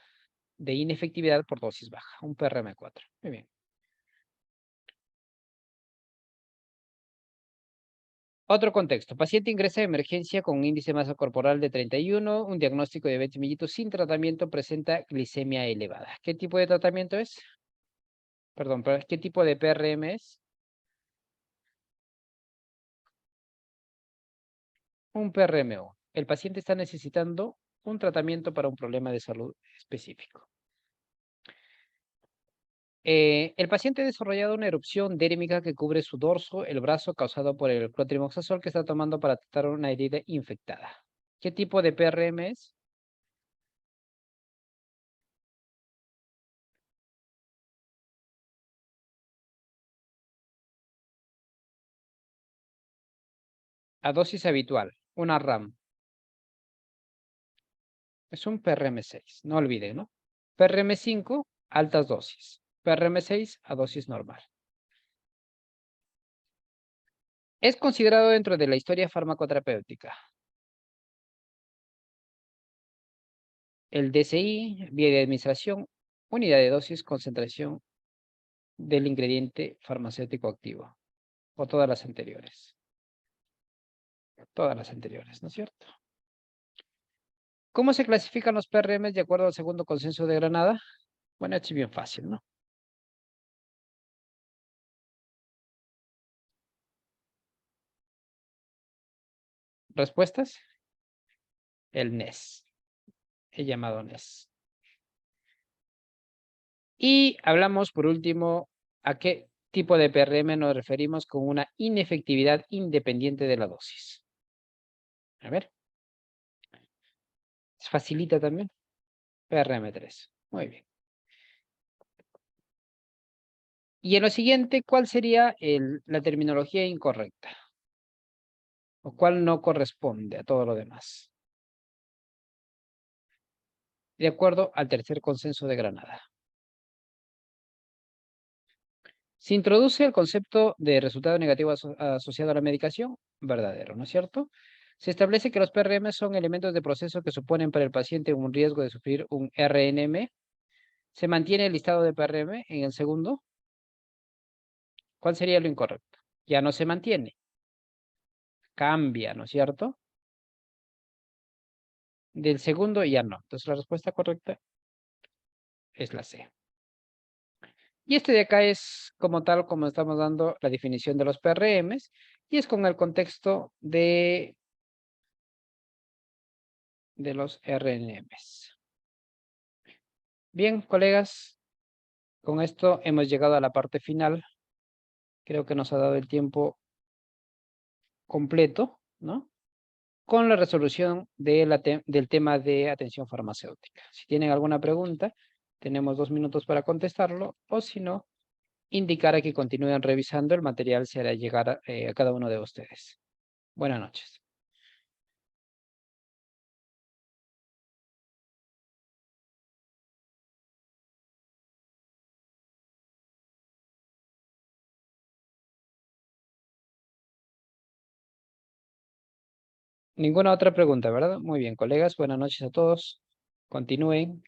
de inefectividad por dosis baja, un PRM 4. Muy bien. Otro contexto. Paciente ingresa de emergencia con un índice de masa corporal de 31, un diagnóstico de diabetes mellitus sin tratamiento, presenta glicemia elevada. ¿Qué tipo de tratamiento es? Perdón, pero ¿qué tipo de PRM es? Un PRMO. El paciente está necesitando un tratamiento para un problema de salud específico. El paciente ha desarrollado una erupción dérmica que cubre su dorso, el brazo, causado por el clotrimazol que está tomando para tratar una herida infectada. ¿Qué tipo de PRM es? A dosis habitual, una RAM. Es un PRM6, no olviden, ¿no? PRM5, altas dosis. PRM6 a dosis normal. Es considerado dentro de la historia farmacoterapéutica. El DCI, vía de administración, unidad de dosis, concentración del ingrediente farmacéutico activo. O todas las anteriores. Todas las anteriores, ¿no es cierto? ¿Cómo se clasifican los PRMs de acuerdo al segundo consenso de Granada? Bueno, esto es bien fácil, ¿no? ¿Respuestas? El NES. El llamado NES. Y hablamos, por último, a qué tipo de PRM nos referimos con una inefectividad independiente de la dosis. A ver. ¿Se facilita también? PRM3. Muy bien. Y en lo siguiente, ¿cuál sería la terminología incorrecta? ¿O cuál no corresponde a todo lo demás? De acuerdo al tercer consenso de Granada. Se introduce el concepto de resultado negativo asociado a la medicación, verdadero, ¿no es cierto? Se establece que los PRM son elementos de proceso que suponen para el paciente un riesgo de sufrir un RNM. ¿Se mantiene el listado de PRM en el segundo? ¿Cuál sería lo incorrecto? Ya no se mantiene. Cambia, ¿no es cierto? Del segundo ya no. Entonces la respuesta correcta es la C. Y este de acá es como tal, como estamos dando la definición de los PRMs, y es con el contexto de los RNMs. Bien, colegas, con esto hemos llegado a la parte final. Creo que nos ha dado el tiempo completo, ¿no? Con la resolución del tema de atención farmacéutica. Si tienen alguna pregunta, tenemos 2 minutos para contestarlo, o si no, indicar a que continúen revisando. El material se hará llegar a cada uno de ustedes. Buenas noches. Ninguna otra pregunta, ¿verdad? Muy bien, colegas. Buenas noches a todos. Continúen.